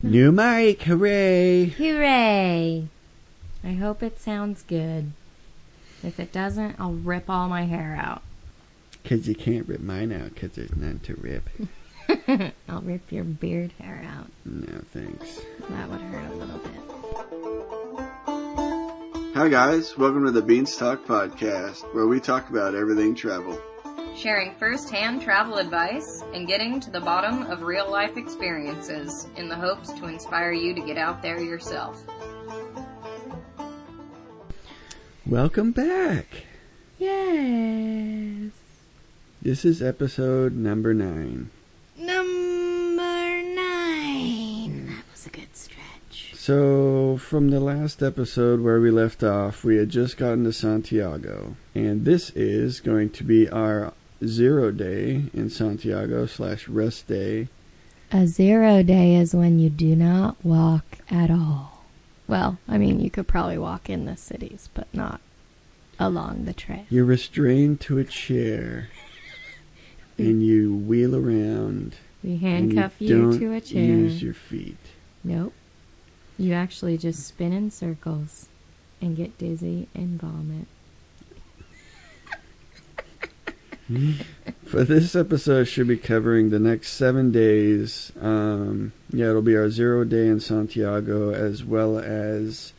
New mic, hooray! Hooray! I hope it sounds good. If it doesn't, I'll rip all my hair out. 'Cause you can't rip mine out, 'cause there's none to rip. I'll rip your beard hair out. No, thanks. That would hurt a little bit. Hi guys, welcome to the Beanstalk Podcast, where we talk about everything travel. Sharing first-hand travel advice and getting to the bottom of real-life experiences in the hopes to inspire you to get out there yourself. Welcome back! Yes! This is episode number 9. Number 9! That was a good stretch. So, from the last episode where we left off, we had just gotten to Santiago. And this is going to be our 0 day in Santiago / rest day. A 0 day is when you do not walk at all. Well, I mean, you could probably walk in the cities, but not along the trail. You're restrained to a chair, and you wheel around. We handcuff you to a chair. Don't use your feet. Nope. You actually just spin in circles and get dizzy and vomit. For this episode, should be covering the next 7 days. It'll be our 0 day in Santiago, as well as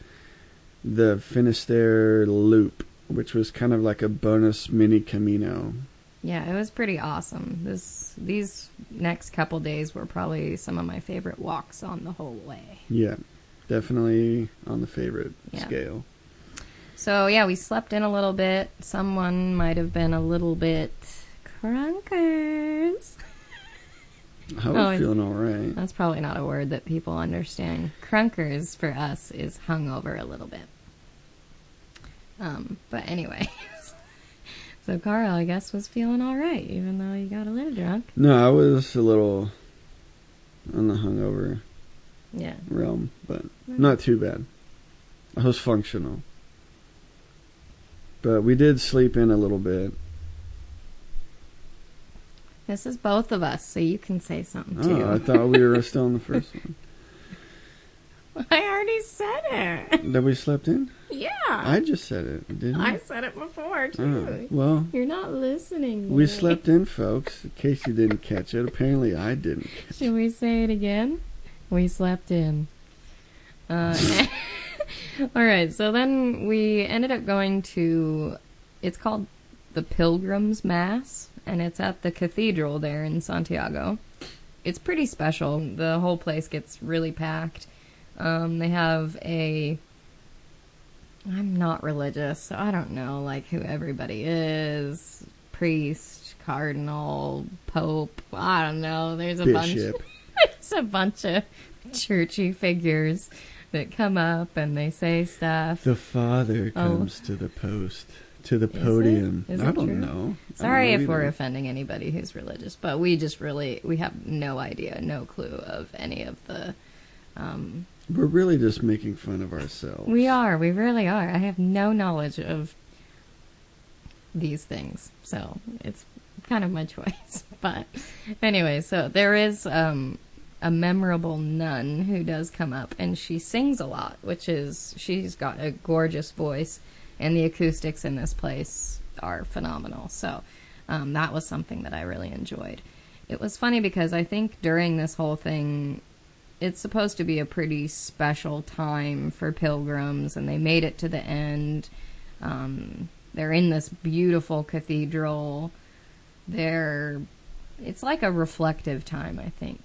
the Finisterre Loop, which was kind of like a bonus mini Camino. Yeah, it was pretty awesome. These next couple days were probably some of my favorite walks on the whole way. Yeah, definitely on the favorite scale. So, yeah, we slept in a little bit. Someone might have been a little bit crunkers. I was feeling all right. That's probably not a word that people understand. Crunkers for us is hungover a little bit. But anyway. So Carl, I guess, was feeling all right, even though you got a little drunk. No, I was a little on the hungover realm, but not too bad. I was functional. But we did sleep in a little bit. This is both of us, so you can say something, too. Oh, I thought we were still on the first one. I already said it. That we slept in? Yeah. I just said it, didn't I? I said it before, too. Oh, well. You're not listening. We slept in, folks, in case you didn't catch it. Apparently, I didn't catch it. Should we say it again? We slept in. All right, so then we ended up going to, it's called the Pilgrim's Mass, and it's at the cathedral there in Santiago. It's pretty special. The whole place gets really packed. They have I'm not religious, so I don't know, like, who everybody is. Priest, cardinal, pope, I don't know. There's a bunch of churchy figures that come up and they say stuff. The father comes to the podium. Is I it don't true? know. Sorry if we're offending anybody who's religious, but we have no idea, no clue of any of the... We're really just making fun of ourselves. We really are. I have no knowledge of these things, so it's kind of my choice. But anyway, so there is a memorable nun who does come up, and she sings a lot, she's got a gorgeous voice, and the acoustics in this place are phenomenal. So that was something that I really enjoyed. It was funny because I think during this whole thing, it's supposed to be a pretty special time for pilgrims, and they made it to the end. They're in this beautiful cathedral. It's like a reflective time, I think,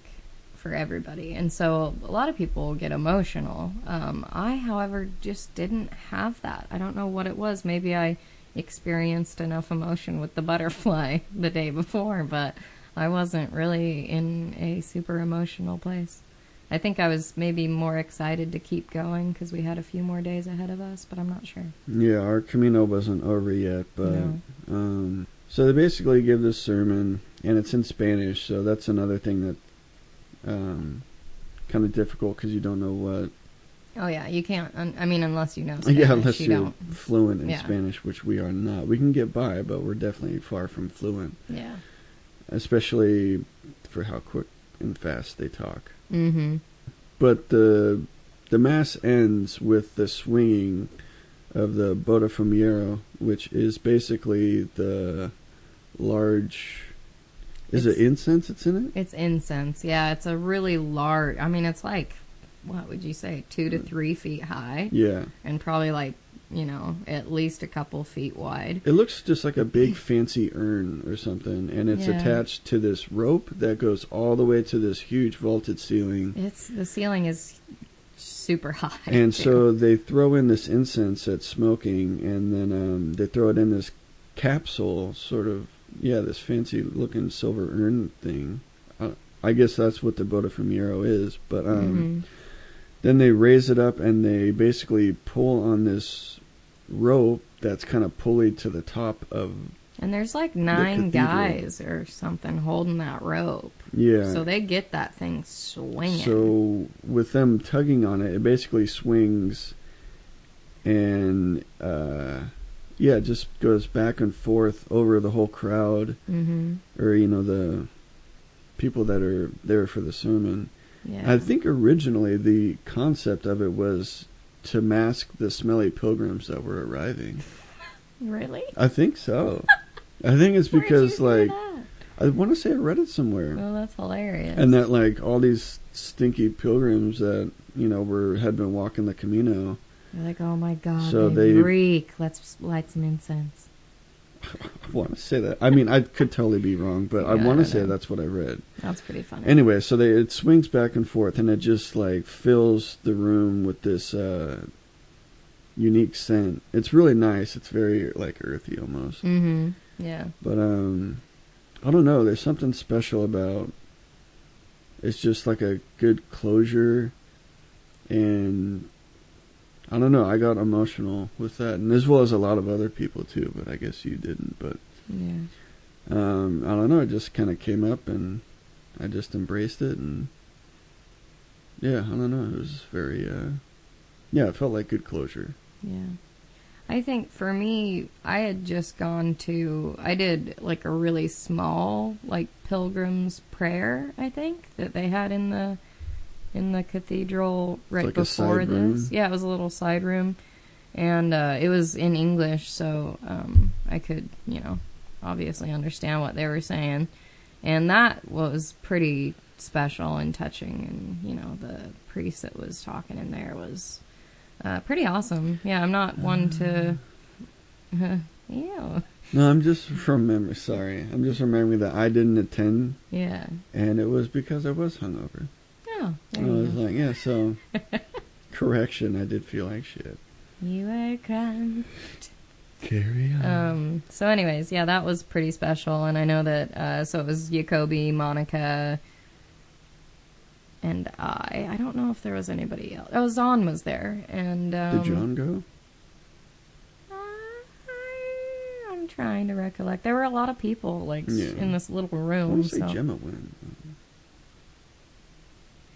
for everybody. And so a lot of people get emotional. I, however, just didn't have that. I don't know what it was. Maybe I experienced enough emotion with the butterfly the day before, but I wasn't really in a super emotional place. I think I was maybe more excited to keep going because we had a few more days ahead of us, but I'm not sure. Yeah, our Camino wasn't over yet, but so they basically give this sermon, and it's in Spanish, so that's another thing that kind of difficult because you don't know what. Oh yeah, you can't. Unless you know Spanish. Yeah, unless you're fluent in Spanish, which we are not. We can get by, but we're definitely far from fluent. Yeah. Especially for how quick and fast they talk. Mm-hmm. but the mass ends with the swinging of the Botafumeiro, which is basically the large... Is it incense that's in it? It's incense, yeah. It's a really large... I mean, it's like, what would you say, 2 to 3 feet high? Yeah. And probably like, you know, at least a couple feet wide. It looks just like a big fancy urn or something, and it's attached to this rope that goes all the way to this huge vaulted ceiling. The ceiling is super high. And so they throw in this incense that's smoking, and then they throw it in this capsule, sort of, this fancy looking silver urn thing. I guess that's what the Botafumeiro is, but then they raise it up and they basically pull on this rope that's kind of pulleyed to the top of... And there's like 9 guys or something holding that rope. Yeah. So they get that thing swinging. So with them tugging on it, it basically swings and, it just goes back and forth over the whole crowd. Or, the people that are there for the sermon. Yeah. I think originally the concept of it was to mask the smelly pilgrims that were arriving. Really? I think so. I think it's because, Where'd you hear that? I want to say I read it somewhere. Oh, that's hilarious. And that, like, all these stinky pilgrims that, had been walking the Camino. They're like, oh my God, so they reek. Let's light some incense. I want to say that. I mean, I could totally be wrong, but I want to say that's what I read. That's pretty funny. Anyway, so it swings back and forth, and it just, like, fills the room with this unique scent. It's really nice. It's very, like, earthy almost. Yeah. But, I don't know. There's something special about... It's just, like, a good closure, and... I don't know, I got emotional with that, and as well as a lot of other people too, but I guess you didn't, but I don't know, it just kind of came up, and I just embraced it, and I don't know, it was very, it felt like good closure. Yeah. I think for me, I had just I did like a really small, like, pilgrim's prayer, I think, that they had in the cathedral right before this. Yeah, it was a little side room. And it was in English, so I could, obviously understand what they were saying. And that was pretty special and touching. And, the priest that was talking in there was pretty awesome. Yeah, I'm not one to... Ew. No, I'm just remembering that I didn't attend. Yeah. And it was because I was hungover. Oh, I was like, so, correction, I did feel like shit. You were cramped. Carry on. So anyways, that was pretty special, and I know that, so it was Jacoby, Monica, and I don't know if there was anybody else. Oh, Zahn was there, and, did John go? I'm trying to recollect. There were a lot of people, like, in this little room. I want to say Gemma went.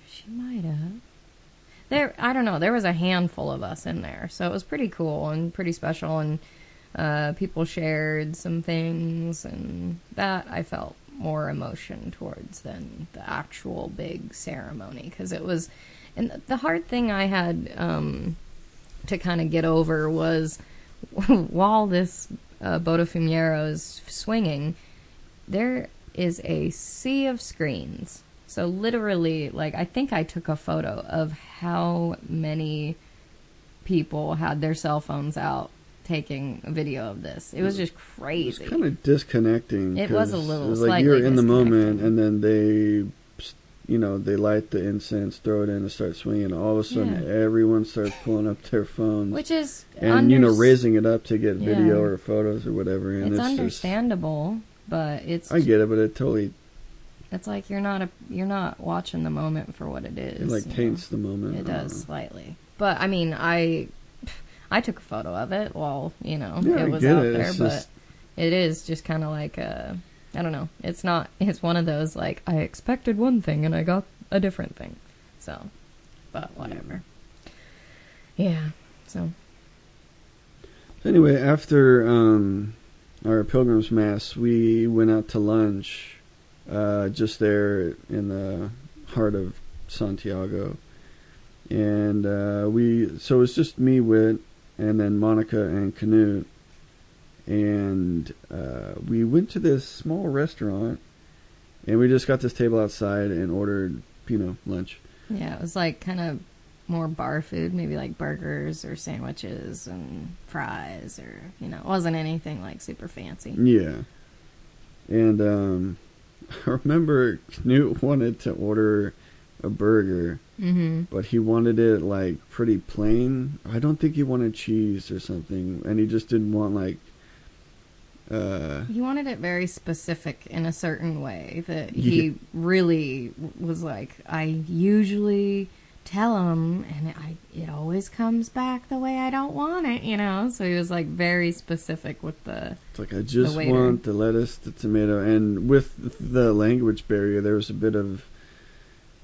She might have. I don't know. There was a handful of us in there, so it was pretty cool and pretty special. And people shared some things, and that I felt more emotion towards than the actual big ceremony, because it was. And the hard thing I had to kind of get over was while this Botafumeiro is swinging, there is a sea of screens. So literally, like, I think I took a photo of how many people had their cell phones out taking a video of this. It was just crazy. It was kind of disconnecting. It was a little, it was like you're in the moment, and then they light the incense, throw it in, and start swinging. And all of a sudden, everyone starts pulling up their phones. Which is... And, raising it up to get video or photos or whatever. And it's understandable, but it's... I get it, but it totally... It's like you're not watching the moment for what it is. It like taints the moment. It does slightly, but I mean, I took a photo of it while it was out there, but it is just kind of like I don't know. It's not. It's one of those like I expected one thing and I got a different thing. So, but whatever. Yeah. So. Anyway, after our Pilgrim's Mass, we went out to lunch. Just there in the heart of Santiago, And so it's just me, Whit, and then Monica and Canute. And we went to this small restaurant, and we just got this table outside and ordered, lunch. Yeah, it was like kind of more bar food, maybe like burgers or sandwiches and fries, or it wasn't anything like super fancy. Yeah. And I remember Knut wanted to order a burger, but he wanted it like pretty plain. I don't think he wanted cheese or something, and he just didn't want like he wanted it very specific in a certain way that he really was like, I usually tell him, and it always comes back the way I don't want it, So he was like very specific with the. It's like, I just want the lettuce, the tomato, and with the language barrier, there was a bit of,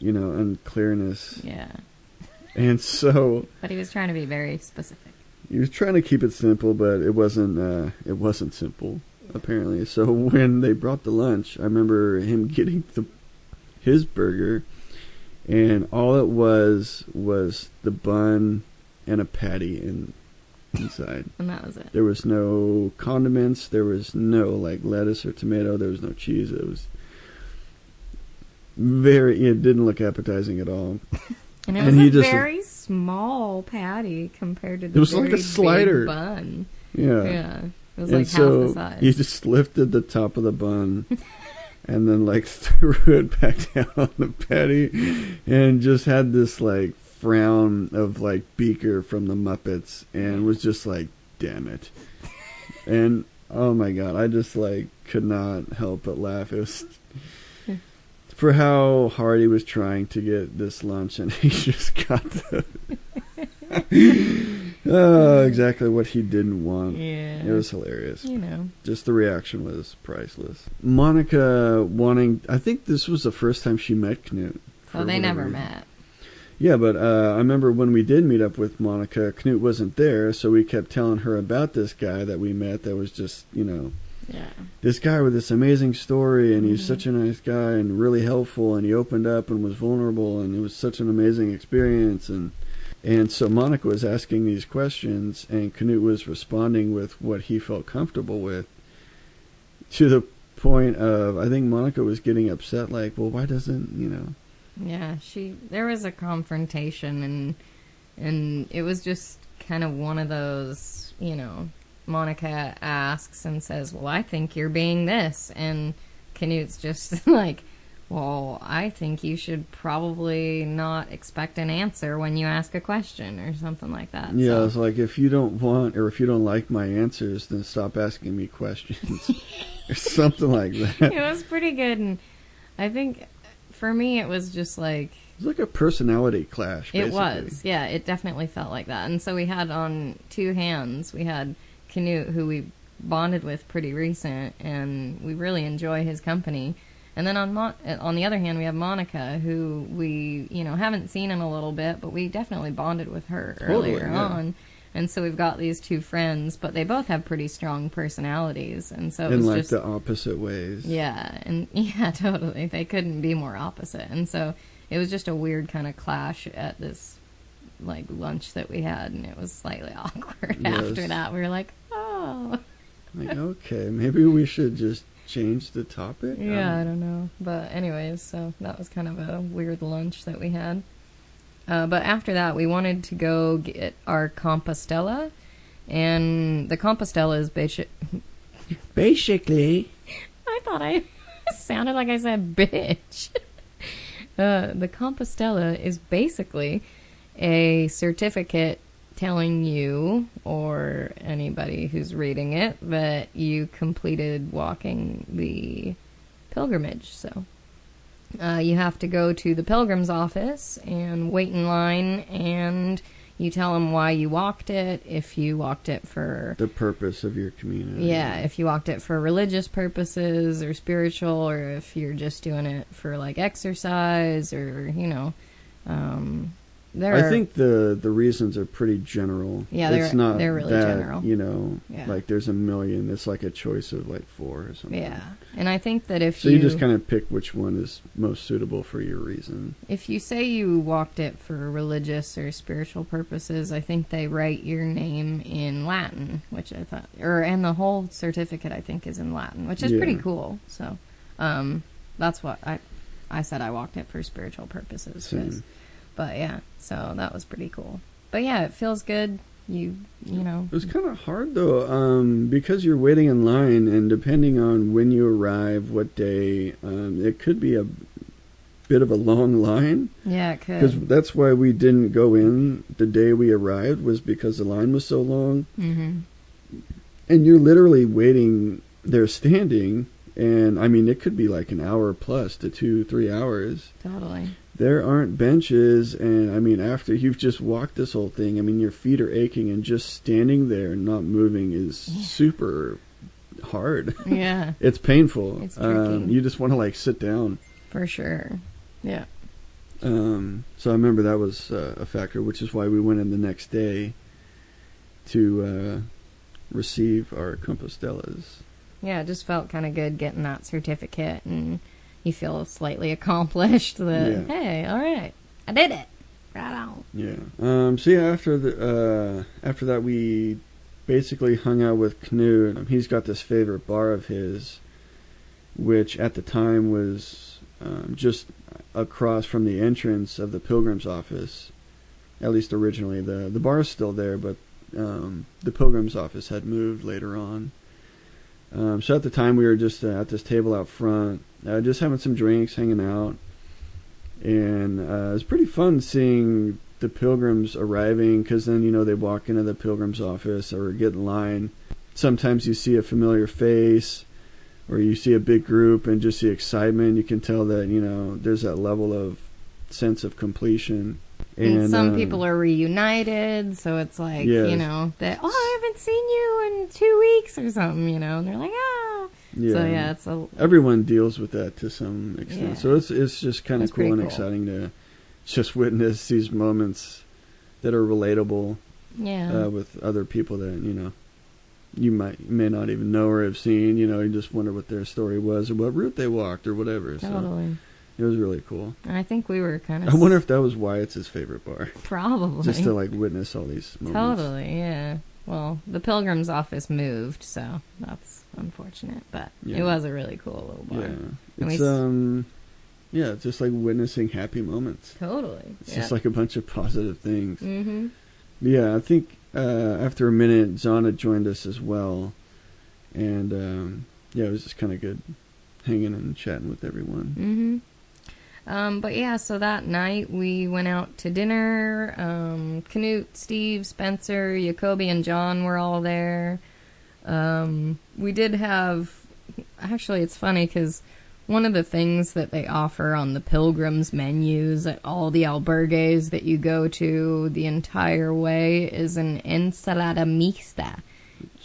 unclearness. Yeah. And so. But he was trying to be very specific. He was trying to keep it simple, but it wasn't simple, apparently. So when they brought the lunch, I remember him getting his burger, and all it was the bun and a patty inside. And that was it. There was no condiments. There was no like lettuce or tomato. There was no cheese. It was it didn't look appetizing at all. And it was a very small patty compared to the like a slider big bun. Yeah. Yeah. It was like half the size. He just lifted the top of the bun and then like threw it back down on the patty and just had this like frown of like Beaker from the Muppets and was just like, damn it. And oh my God, I just like could not help but laugh. It was for how hard he was trying to get this lunch, and he just got exactly what he didn't want. Yeah. It was hilarious. Just the reaction was priceless. Monica I think this was the first time she met Knut. Well, they never met. Yeah, but I remember when we did meet up with Monica, Knut wasn't there, so we kept telling her about this guy that we met that was just, this guy with this amazing story, and he's such a nice guy and really helpful, and he opened up and was vulnerable, and it was such an amazing experience. And so Monica was asking these questions, and Knut was responding with what he felt comfortable with, to the point of, I think Monica was getting upset, like, well, why doesn't, Yeah, there was a confrontation, and it was just kind of one of those, Monica asks and says, well, I think you're being this, and Knut's just like, well, I think you should probably not expect an answer when you ask a question or something like that. Yeah, so. It's like, if you don't want or if you don't like my answers, then stop asking me questions or something like that. It was pretty good, and I think for me it was just like... It was like a personality clash, basically. It was, yeah, it definitely felt like that. And so we had on two hands, we had Knut, who we bonded with pretty recent, and we really enjoy his company. And then on the other hand, we have Monica, who we, haven't seen in a little bit, but we definitely bonded with her earlier on. And so we've got these two friends, but they both have pretty strong personalities. And so it was like the opposite ways. Yeah, and yeah, totally. They couldn't be more opposite. And so it was just a weird kind of clash at this like lunch that we had, and it was slightly awkward after that. We were like, oh. Like, okay, maybe we should just change the topic? Yeah, I don't know. But anyways, so that was kind of a weird lunch that we had. But after that, we wanted to go get our Compostela. And the Compostela is basically... I thought I sounded like I said bitch. The Compostela is basically a certificate telling you, or anybody who's reading it, that you completed walking the pilgrimage. So you have to go to the pilgrim's office and wait in line, and you tell them why you walked it, if you walked it for... the purpose of your community. Yeah, if you walked it for religious purposes or spiritual, or if you're just doing it for, like, exercise, or, I think the reasons are pretty general. Yeah, it's not they're really that, general. You know, yeah. like there's a million. It's like a choice of like 4 or something. Yeah, and I think that if you just kind of pick which one is most suitable for your reason. If you say you walked it for religious or spiritual purposes, I think they write your name in Latin, which I thought, and the whole certificate I think is in Latin, which is pretty cool. So, that's what I said. I walked it for spiritual purposes. But yeah, so that was pretty cool. But yeah, it feels good. You know. It was kind of hard though, because you're waiting in line, and depending on when you arrive, what day, it could be a bit of a long line. Yeah, it could. Because that's why we didn't go in the day we arrived, was because the line was so long. Mm-hmm. And you're literally waiting there standing, and I mean, it could be like an hour plus to 2-3 hours. Totally. There aren't benches, and I mean, after you've just walked this whole thing, I mean, your feet are aching, and just standing there and not moving is super hard. Yeah. It's painful. It's tricky. You just want to like sit down. For sure. Yeah. So I remember that was a factor, which is why we went in the next day to receive our Compostelas. Yeah, it just felt kind of good getting that certificate, and you feel slightly accomplished that, hey, all right, I did it. Right on. Yeah. So yeah, after that, we basically hung out with Knut. He's got this favorite bar of his, which at the time was just across from the entrance of the Pilgrim's office. At least originally, the bar is still there, but the Pilgrim's office had moved later on. So at the time, we were just at this table out front, just having some drinks, hanging out. And it was pretty fun seeing the pilgrims arriving, because then, you know, they walk into the Pilgrim's office or get in line. Sometimes you see a familiar face, or you see a big group, and just the excitement. You can tell that, you know, there's that level of sense of completion. And some people are reunited, so it's like, you know, that, I haven't seen you in 2 weeks or something, you know, and they're like, Yeah. So yeah, it's everyone deals with that to some extent. Yeah. So it's just kind of cool and exciting to just witness these moments that are relatable. Yeah. With other people that, you know, you may not even know or have seen. You know, you just wonder what their story was or what route they walked or whatever. Totally. So it was really cool. I think we were kind of... I wonder if that was Wyatt's favorite bar. Probably. Just to, like, witness all these moments. Totally, yeah. Well, the Pilgrim's office moved, so that's unfortunate. But it was a really cool little bar. Yeah. It's, yeah, it's just like witnessing happy moments. Totally. It's just like a bunch of positive things. Mm-hmm. Yeah, I think after a minute, Zana joined us as well. And, yeah, it was just kind of good hanging and chatting with everyone. Mm-hmm. But yeah, so that night we went out to dinner. Knut, Steve, Spencer, Jacoby, and John were all there. We did have... Actually, it's funny because one of the things that they offer on the Pilgrims menus at all the albergues that you go to the entire way is an ensalada mixta.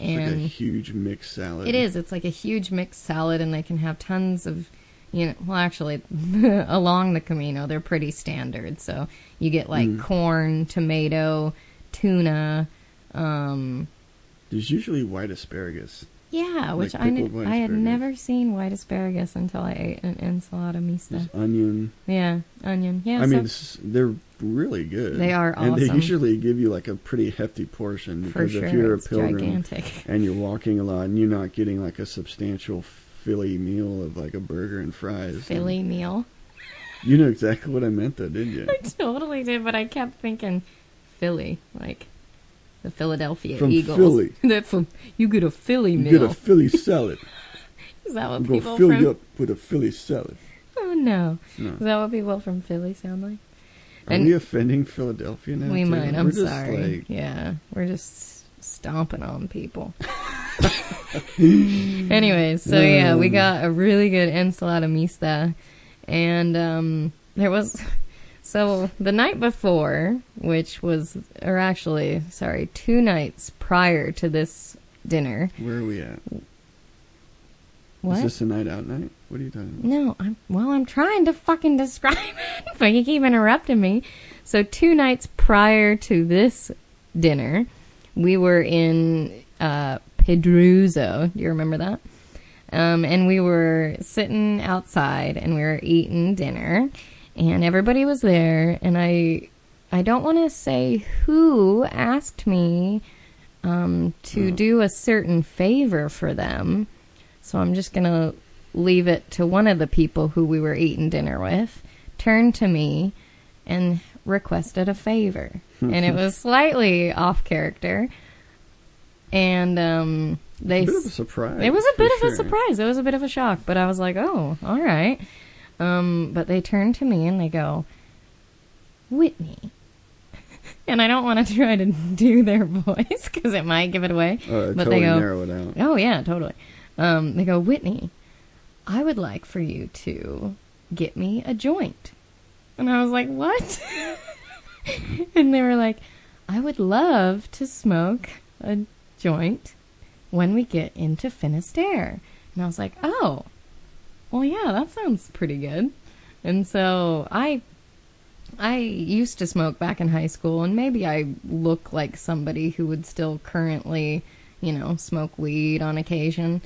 It's like a huge mixed salad. It is. It's like a huge mixed salad, and they can have tons of... You know, well, actually, along the Camino, they're pretty standard. So you get like corn, tomato, tuna. There's usually white asparagus. Yeah, which like I had never seen white asparagus until I ate an ensalada mixta. There's onion. Yeah, onion. Yeah, I mean, they're really good. They are awesome. And they usually give you like a pretty hefty portion. Because if you're a pilgrim gigantic. And you're walking a lot and you're not getting like a substantial Philly meal of like a burger and fries. Philly meal? You know exactly what I meant though, didn't you? I totally did, but I kept thinking Philly, like the Philadelphia from Eagles. Philly. You get a Philly meal. You get a Philly salad. Is that what I'm people gonna fill you up with a Philly salad. Oh no. Is that what people from Philly sound like? Are we offending Philadelphia now? We too? might, I'm sorry. Yeah, we're just stomping on people. Anyway, so yeah, we got a really good ensalada mixta, and there was... So the night before, which was... Or actually, sorry, 2 nights prior to this dinner... Where are we at? What? Is this a night out night? What are you talking about? No, I'm trying to fucking describe it, but you keep interrupting me. So 2 nights prior to this dinner, we were in Pedruzo. Do you remember that? And we were sitting outside and we were eating dinner, and everybody was there. And I don't want to say who asked me to do a certain favor for them, so I'm just gonna leave it to one of the people who we were eating dinner with. Turned to me and requested a favor, and it was slightly off character. And a bit of a surprise. It was a bit of a surprise. It was a bit of a shock, but I was like, oh, all right. But they turned to me and they go, Whitney. And I don't want to try to do their voice because it might give it away. But totally they go, narrow it out. Oh, yeah, totally. They go, Whitney, I would like for you to get me a joint. And I was like, what? And they were like, I would love to smoke a joint when we get into Finisterre. And I was like, oh, well, yeah, that sounds pretty good. And so I used to smoke back in high school, and maybe I look like somebody who would still currently, smoke weed on occasion.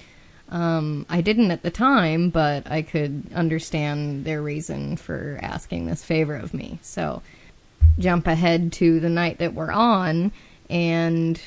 I didn't at the time, but I could understand their reason for asking this favor of me. So jump ahead to the night that we're on, and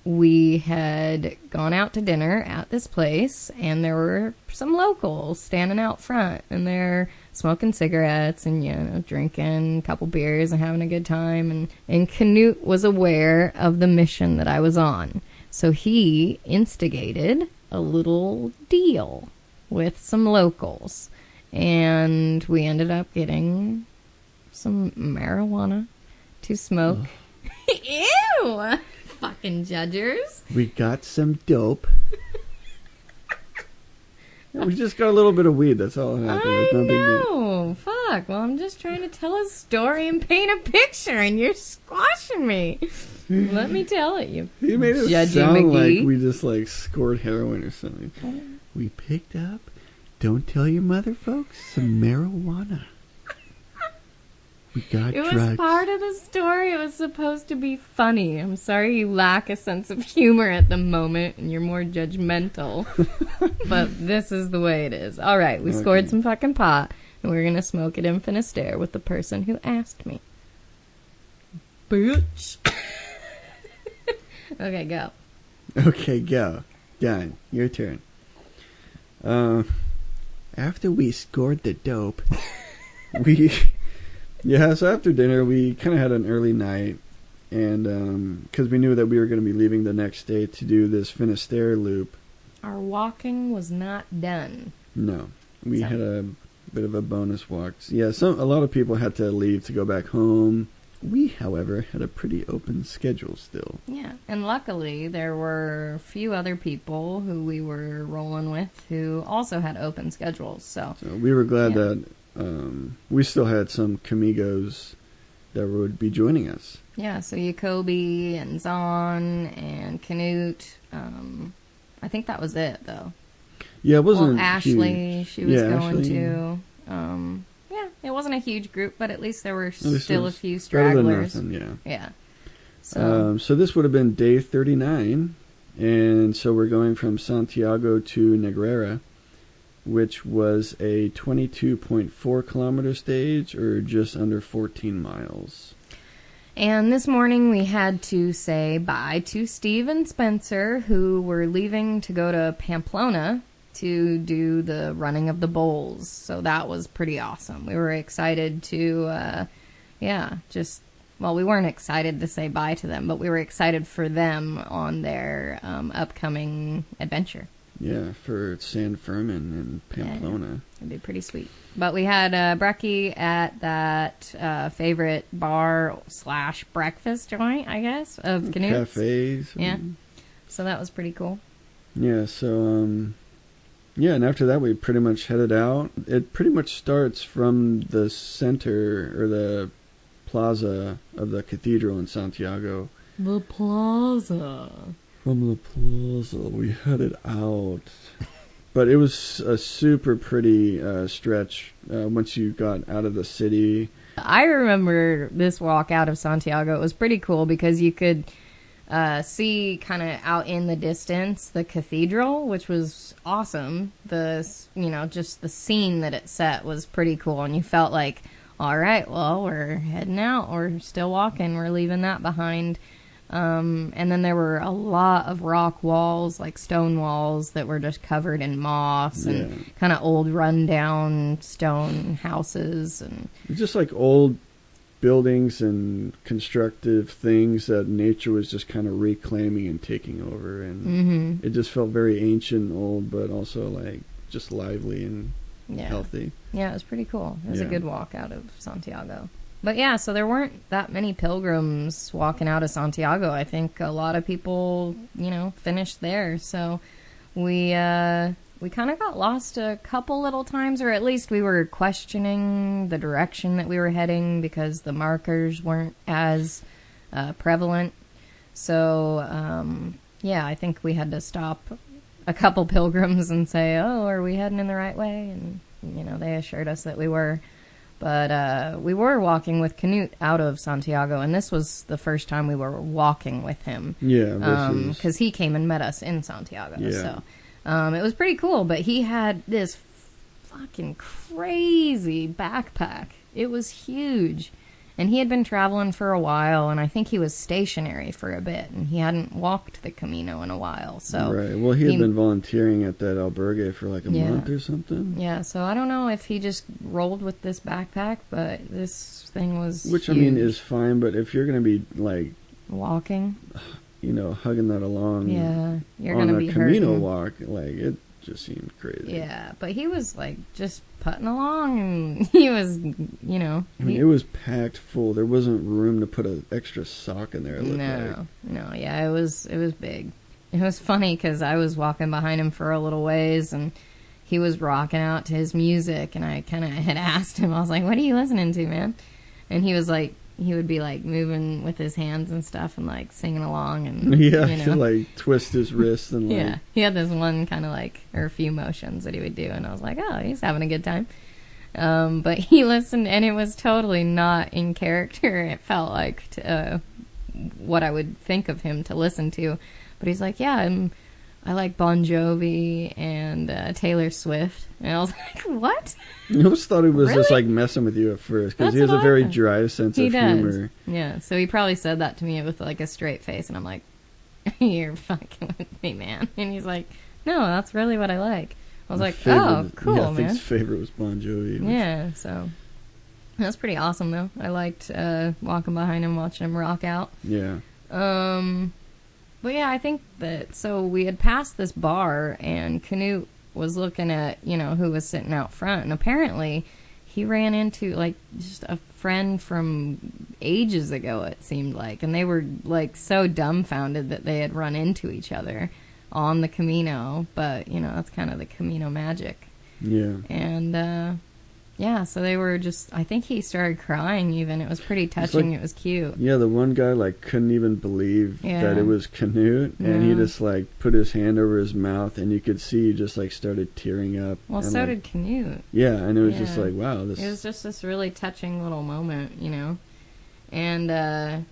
we had gone out to dinner at this place, and there were some locals standing out front, and they're smoking cigarettes and, drinking a couple beers and having a good time. And Canute was aware of the mission that I was on. So he instigated a little deal with some locals, and we ended up getting some marijuana to smoke. Ew! Fucking judgers. We got some dope. We just got a little bit of weed. That's all that happened. It's no big deal. Fuck. Well, I'm just trying to tell a story and paint a picture, and you're squashing me. Let me tell it, you made it Judgy sound McGee. like we just scored heroin or something. We picked up, don't tell your mother, folks, some marijuana. We got drugs. It was part of the story. It was supposed to be funny. I'm sorry you lack a sense of humor at the moment and you're more judgmental. But this is the way it is. All right, we scored some fucking pot, and we're going to smoke it in Finisterre with the person who asked me. Bitch. Okay, go. Okay, go. Done. Your turn. After we scored the dope, so after dinner, we kind of had an early night, and because we knew that we were going to be leaving the next day to do this Finisterre loop. Our walking was not done. No. We had a bit of a bonus walk. Yeah, a lot of people had to leave to go back home. We, however, had a pretty open schedule still. Yeah, and luckily there were a few other people who we were rolling with who also had open schedules. So we were glad that we still had some Camigos that would be joining us. Yeah, so Jacoby and Zahn and Canute. I think that was it, though. Yeah, it wasn't Ashley, huge. she was going to. It wasn't a huge group, but at least there were still a few stragglers. Better than nothing, yeah. So this would have been day 39, and so we're going from Santiago to Negrera, which was a 22.4 kilometer stage, or just under 14 miles. And this morning we had to say bye to Steve and Spencer, who were leaving to go to Pamplona to do the running of the bowls. So that was pretty awesome. We were excited to, we weren't excited to say bye to them, but we were excited for them on their upcoming adventure. Yeah, for San Fermin and Pamplona. Yeah, it'd be pretty sweet. But we had brekkie at that favorite bar / breakfast joint, I guess, of Canute's. Cafes. Yeah. So that was pretty cool. Yeah, so, and after that we pretty much headed out. It pretty much starts from the center, or the plaza of the cathedral in Santiago. The plaza. From the plaza, we headed out But it was a super pretty stretch once you got out of the city. I remember this walk out of Santiago. It was pretty cool because you could see kind of out in the distance the cathedral, which was awesome. Just the scene that it set was pretty cool, and you felt like, all right, well, we're heading out. We're still walking. We're leaving that behind. And then there were a lot of rock walls, like stone walls, that were just covered in moss and kind of old rundown stone houses. And just like old buildings and constructive things that nature was just kind of reclaiming and taking over. And it just felt very ancient and old, but also like just lively and healthy. Yeah, it was pretty cool. It was a good walk out of Santiago. But yeah, so there weren't that many pilgrims walking out of Santiago. I think a lot of people, finished there. So we kind of got lost a couple little times, or at least we were questioning the direction that we were heading because the markers weren't as prevalent. So, I think we had to stop a couple pilgrims and say, oh, are we heading in the right way? And, they assured us that we were. But we were walking with Canute out of Santiago, and this was the first time we were walking with him. Yeah, because he came and met us in Santiago. Yeah. So it was pretty cool, but he had this fucking crazy backpack. It was huge. And he had been traveling for a while, and I think he was stationary for a bit, and he hadn't walked the Camino in a while. So right. Well, he had been volunteering at that albergue for like a month or something. Yeah, so I don't know if he just rolled with this backpack, but this thing was Which, huge. I mean, is fine, but if you're going to be, like... walking? Hugging that along... Yeah, you're going to be hurting. On a Camino walk, like, it just seemed crazy. Yeah, but he was, like, just putting along, and he was, I mean, it was packed full. There wasn't room to put an extra sock in there, it looked like. No, yeah, it was big. It was funny, because I was walking behind him for a little ways, and he was rocking out to his music, and I kind of had asked him, I was like, what are you listening to, man? And he was like, he would be like moving with his hands and stuff and like singing along and he'd like twist his wrist and like he had this one kind of like or a few motions that he would do, and I was like, oh, he's having a good time. But he listened, and it was totally not in character. It felt like what I would think of him to listen to. But he's like, yeah, I like Bon Jovi and Taylor Swift. And I was like, what? I always thought he was Really? just like messing with you at first because he That's has a what very I thought. dry sense He of does. humor. Yeah, so he probably said that to me with like a straight face, and I'm like, you're fucking with me, man. And he's like, no, that's really what I like. I was like, oh, cool, I think man. his favorite was Bon Jovi. Yeah, so that's pretty awesome, though. I liked walking behind him, watching him rock out. Yeah. But yeah, I think that, so we had passed this bar, and Canute was looking at, who was sitting out front, and apparently he ran into, like, just a friend from ages ago, it seemed like, and they were, like, so dumbfounded that they had run into each other on the Camino, but, that's kind of the Camino magic. Yeah. And, yeah, so they were just, I think he started crying even. It was pretty touching. It was cute. Yeah, the one guy, like, couldn't even believe that it was Canute, and he just, like, put his hand over his mouth, and you could see he just, like, started tearing up. Well, and, so like, did Canute. Yeah, and it was just like, wow. This. It was just this really touching little moment, And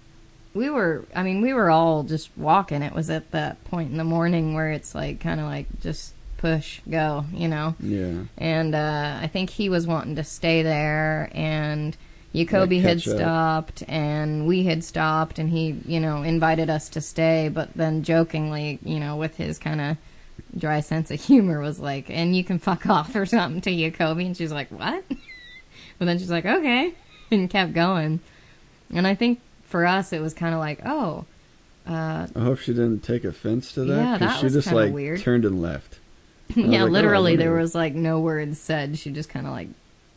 we were all just walking. It was at that point in the morning where it's, like, kind of like just push, go, Yeah. And I think he was wanting to stay there, and Jacoby had stopped, and we had stopped, and he, invited us to stay, but then jokingly, with his kind of dry sense of humor was like, and you can fuck off or something to Jacoby, and she's like, what? But then she's like, okay, and kept going. And I think for us it was kind of like, oh. I hope she didn't take offense to that. Yeah, that she was just kinda like weird. turned and left. Yeah, like, literally, there was, like, no words said. She just kind of, like,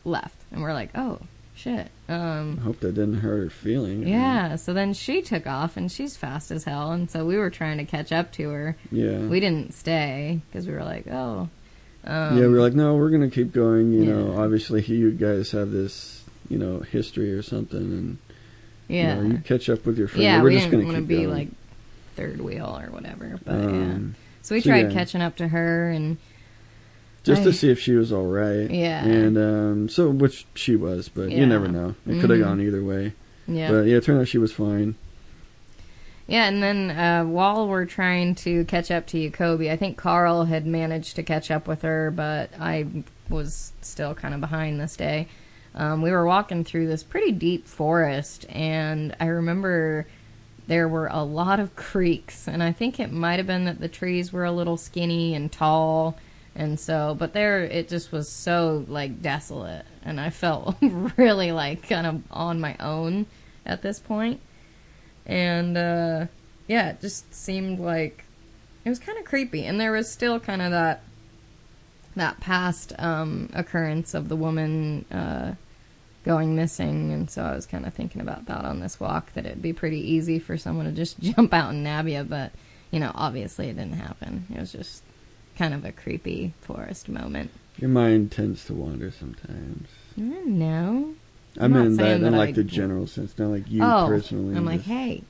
left. And we're like, oh, shit. I hope that didn't hurt her feelings. Yeah, so then she took off, and she's fast as hell, and so we were trying to catch up to her. Yeah. We didn't stay, because we were like, oh. Yeah, we were like, no, we're going to keep going. You know, obviously you guys have this, history or something, and you catch up with your friend. Yeah, we're we just didn't going want to to be, going. like, third wheel or whatever, but, yeah. So we tried catching up to her, and just to see if she was all right. Yeah. And so, which she was, but you never know. It could have gone either way. Yeah. But yeah, it turned out she was fine. Yeah, and then while we're trying to catch up to Jacoby, I think Carl had managed to catch up with her, but I was still kind of behind this day. We were walking through this pretty deep forest, and I remember there were a lot of creeks, and I think it might have been that the trees were a little skinny and tall, and so, but there, it just was so, like, desolate, and I felt really, like, kind of on my own at this point. And, yeah, it just seemed like it was kind of creepy. And there was still kind of that past occurrence of the woman going missing. And so I was kind of thinking about that on this walk, that it'd be pretty easy for someone to just jump out and nab you. But, you know, obviously it didn't happen. It was just kind of a creepy forest moment. Your mind tends to wander sometimes. No. I mean that in like the general sense, not like you personally. I'm like, hey.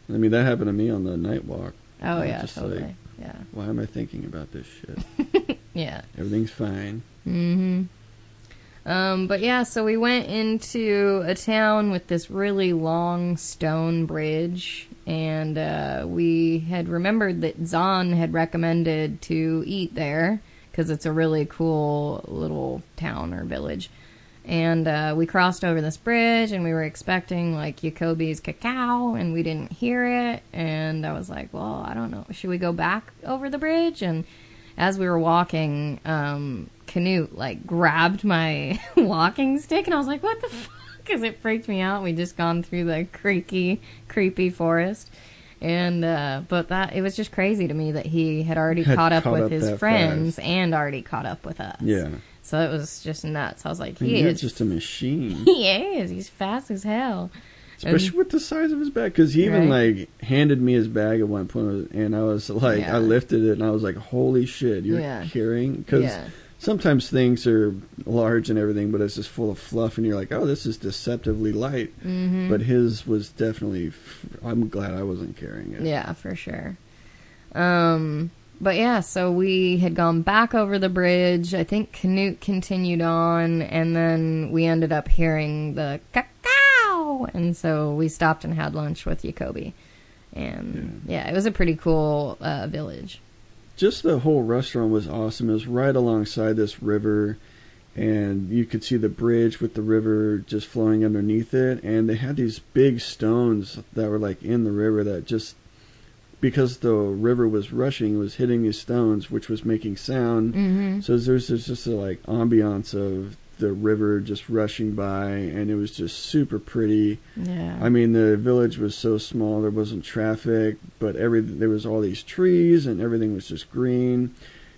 I mean, that happened to me on the night walk. Oh, yeah, just totally. Like, yeah. Why am I thinking about this shit? Yeah. Everything's fine. Mm-hmm. But yeah, so we went into a town with this really long stone bridge, and we had remembered that Zahn had recommended to eat there, because it's a really cool little town or village. And we crossed over this bridge, and we were expecting, like, Jacoby's cacao, and we didn't hear it. And I was like, well, I don't know. Should we go back over the bridge? And as we were walking, Canute, like, grabbed my walking stick, and I was like, what the fuck? Because it freaked me out. We just gone through the creepy forest. And, but it was just crazy to me that he had already caught up with his friends and already caught up with us. Yeah. So it was just nuts. I was like, he's just a machine. He is. He's fast as hell. Especially with the size of his bag. Because he even, like, handed me his bag at one point. And I was like, I lifted it and I was like, holy shit, you're carrying? Because sometimes things are large and everything, but it's just full of fluff. And you're like, oh, this is deceptively light. Mm-hmm. But his was definitely, I'm glad I wasn't carrying it. Yeah, for sure. But yeah, so we had gone back over the bridge. I think Canute continued on, and then we ended up hearing the cacao, and so we stopped and had lunch with Jacoby. And yeah, it was a pretty cool village. Just the whole restaurant was awesome. It was right alongside this river, and you could see the bridge with the river just flowing underneath it, and they had these big stones that were like in the river that just, because the river was rushing, it was hitting these stones, which was making sound. Mm-hmm. So there's just a like ambiance of the river just rushing by, and it was just super pretty. Yeah. I mean, the village was so small, there wasn't traffic, but there was all these trees, and everything was just green.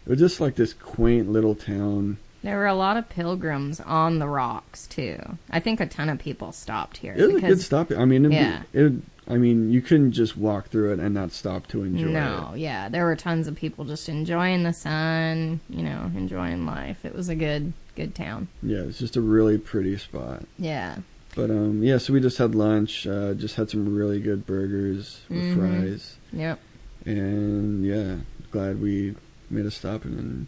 It was just like this quaint little town. There were a lot of pilgrims on the rocks, too. I think a ton of people stopped here. It was a good stop. I mean, you couldn't just walk through it and not stop to enjoy it. No, yeah. There were tons of people just enjoying the sun, enjoying life. It was a good town. Yeah, it's just a really pretty spot. Yeah. But, so we just had lunch, just had some really good burgers with fries. Yep. And, yeah, glad we made a stop and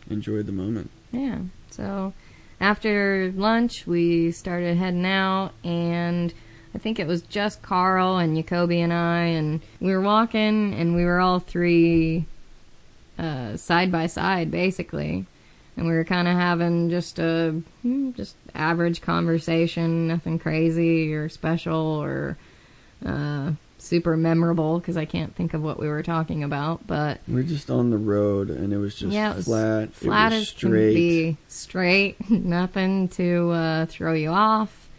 enjoyed the moment. Yeah. So after lunch, we started heading out, and I think it was just Carl and Jacoby and I, and we were walking, and we were all three side by side, basically. And we were kind of having just average conversation, nothing crazy or special or super memorable, because I can't think of what we were talking about. But we were just on the road, and it was just flat. It was as straight. Can be, straight, nothing to throw you off.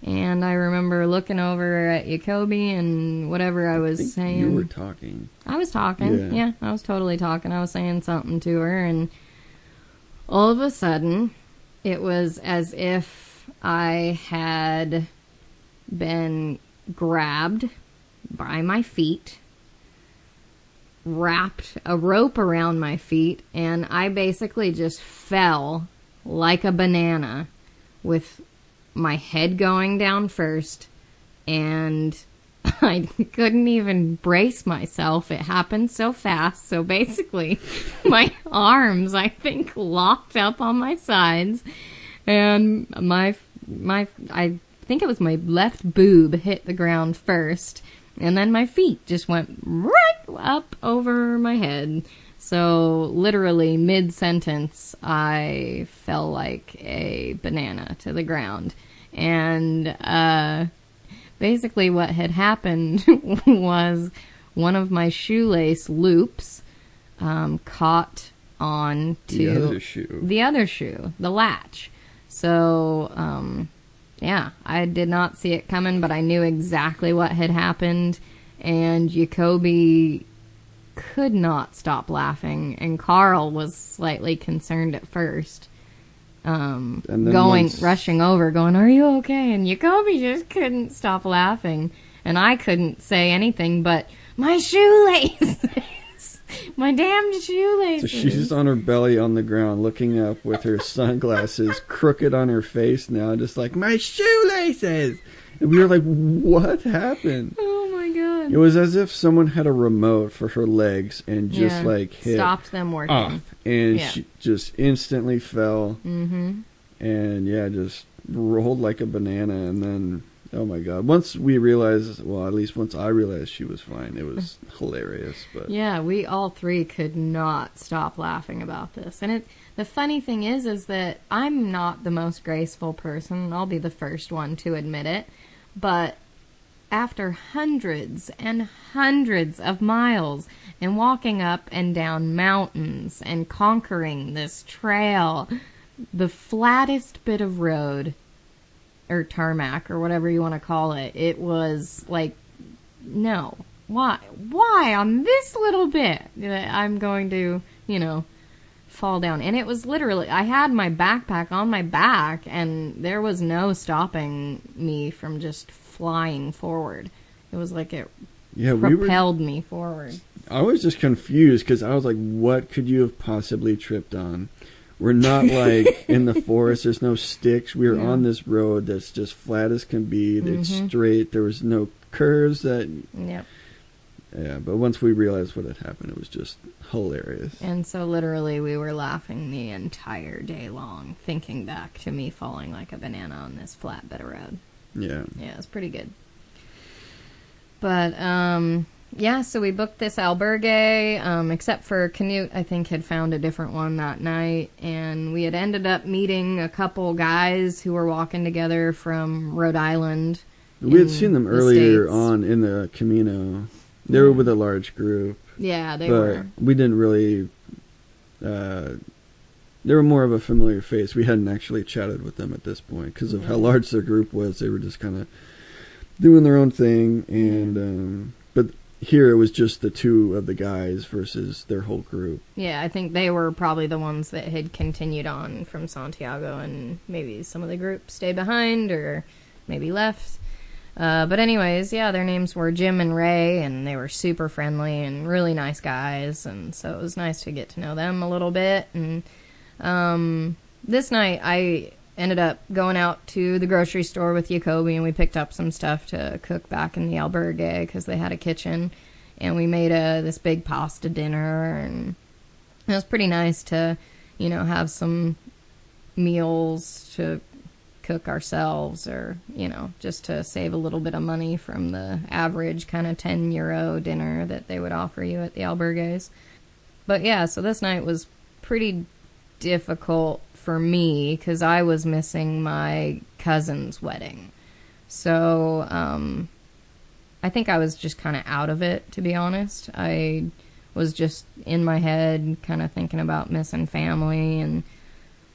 And I remember looking over at Jacoby and whatever I was saying. You were talking. I was talking. Yeah, I was totally talking. I was saying something to her, and all of a sudden, it was as if I had been grabbed by my feet, wrapped a rope around my feet, and I basically just fell like a banana with my head going down first and I couldn't even brace myself. It happened so fast. So basically, my arms, I think, locked up on my sides, and I think it was my left boob hit the ground first, and then my feet just went right up over my head. So literally mid-sentence, I fell like a banana to the ground. And basically what had happened was one of my shoelace loops caught on to the other shoe, the latch. So, yeah, I did not see it coming, but I knew exactly what had happened. And Jacoby could not stop laughing, and Carl was slightly concerned at first. Rushing over, going, "Are you okay?" And Jacoby just couldn't stop laughing, and I couldn't say anything but, "My shoelaces! My damned shoelaces!" So she's just on her belly on the ground, looking up with her sunglasses crooked on her face now, just like, "My shoelaces!" And we were like, "What happened?" Oh my god! It was as if someone had a remote for her legs and just stopped them working off, and she just instantly fell. Mm-hmm. And just rolled like a banana. And then, oh my god, once we realized, well, at least once I realized she was fine, it was hilarious. But yeah, we all three could not stop laughing about this. And the funny thing is that I'm not the most graceful person. I'll be the first one to admit it. But after hundreds and hundreds of miles and walking up and down mountains and conquering this trail, the flattest bit of road, or tarmac, or whatever you want to call it, it was like, no, why on this little bit that I'm going to, fall down? And it was literally, I had my backpack on my back, and there was no stopping me from just flying forward. It was like it propelled me forward. I was just confused, because I was like, what could you have possibly tripped on? We're not like in the forest. There's no sticks. We were on this road that's just flat as can be. It's straight. There was no curves that... Yep. Yeah, but once we realized what had happened, it was just hilarious. And so literally we were laughing the entire day long, thinking back to me falling like a banana on this flat bit of road. Yeah. Yeah, it was pretty good. But, so we booked this albergue, except for Canute, I think, had found a different one that night. And we had ended up meeting a couple guys who were walking together from Rhode Island. We had seen them earlier on in the Camino. They were with a large group. Yeah, they were. We didn't really... they were more of a familiar face. We hadn't actually chatted with them at this point because of how large their group was. They were just kind of doing their own thing. And but here it was just the two of the guys versus their whole group. Yeah, I think they were probably the ones that had continued on from Santiago, and maybe some of the group stayed behind or maybe left. But anyways, their names were Jim and Ray, and they were super friendly and really nice guys, and so it was nice to get to know them a little bit. And this night I ended up going out to the grocery store with Jacoby, and we picked up some stuff to cook back in the albergue because they had a kitchen, and we made this big pasta dinner, and it was pretty nice to, have some meals to cook ourselves, or just to save a little bit of money from the average kind of €10 dinner that they would offer you at the albergues. But so this night was pretty difficult for me because I was missing my cousin's wedding. So I think I was just kind of out of it, to be honest. I was just in my head kind of thinking about missing family and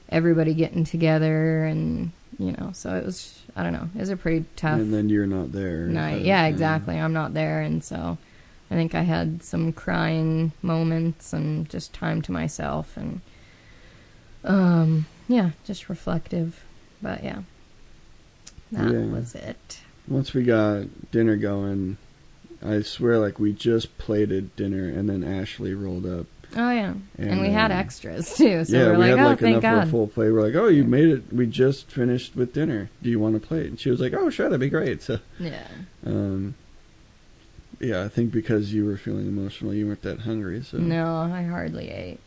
everybody getting together, and so it was, I don't know, it was a pretty tough and then you're not there night. Yeah, exactly. I'm not there, and so I think I had some crying moments and just time to myself, and just reflective. But that was it. Once we got dinner going, I swear, like, we just plated dinner, and then Ashley rolled up. Oh, yeah. And we had extras, too. So we're we like, had thank enough God. for a full plate. We're like, oh, you made it. We just finished with dinner. Do you want a plate? And she was like, oh, sure, that'd be great. So, Yeah, I think because you were feeling emotional, you weren't that hungry. So No, I hardly ate.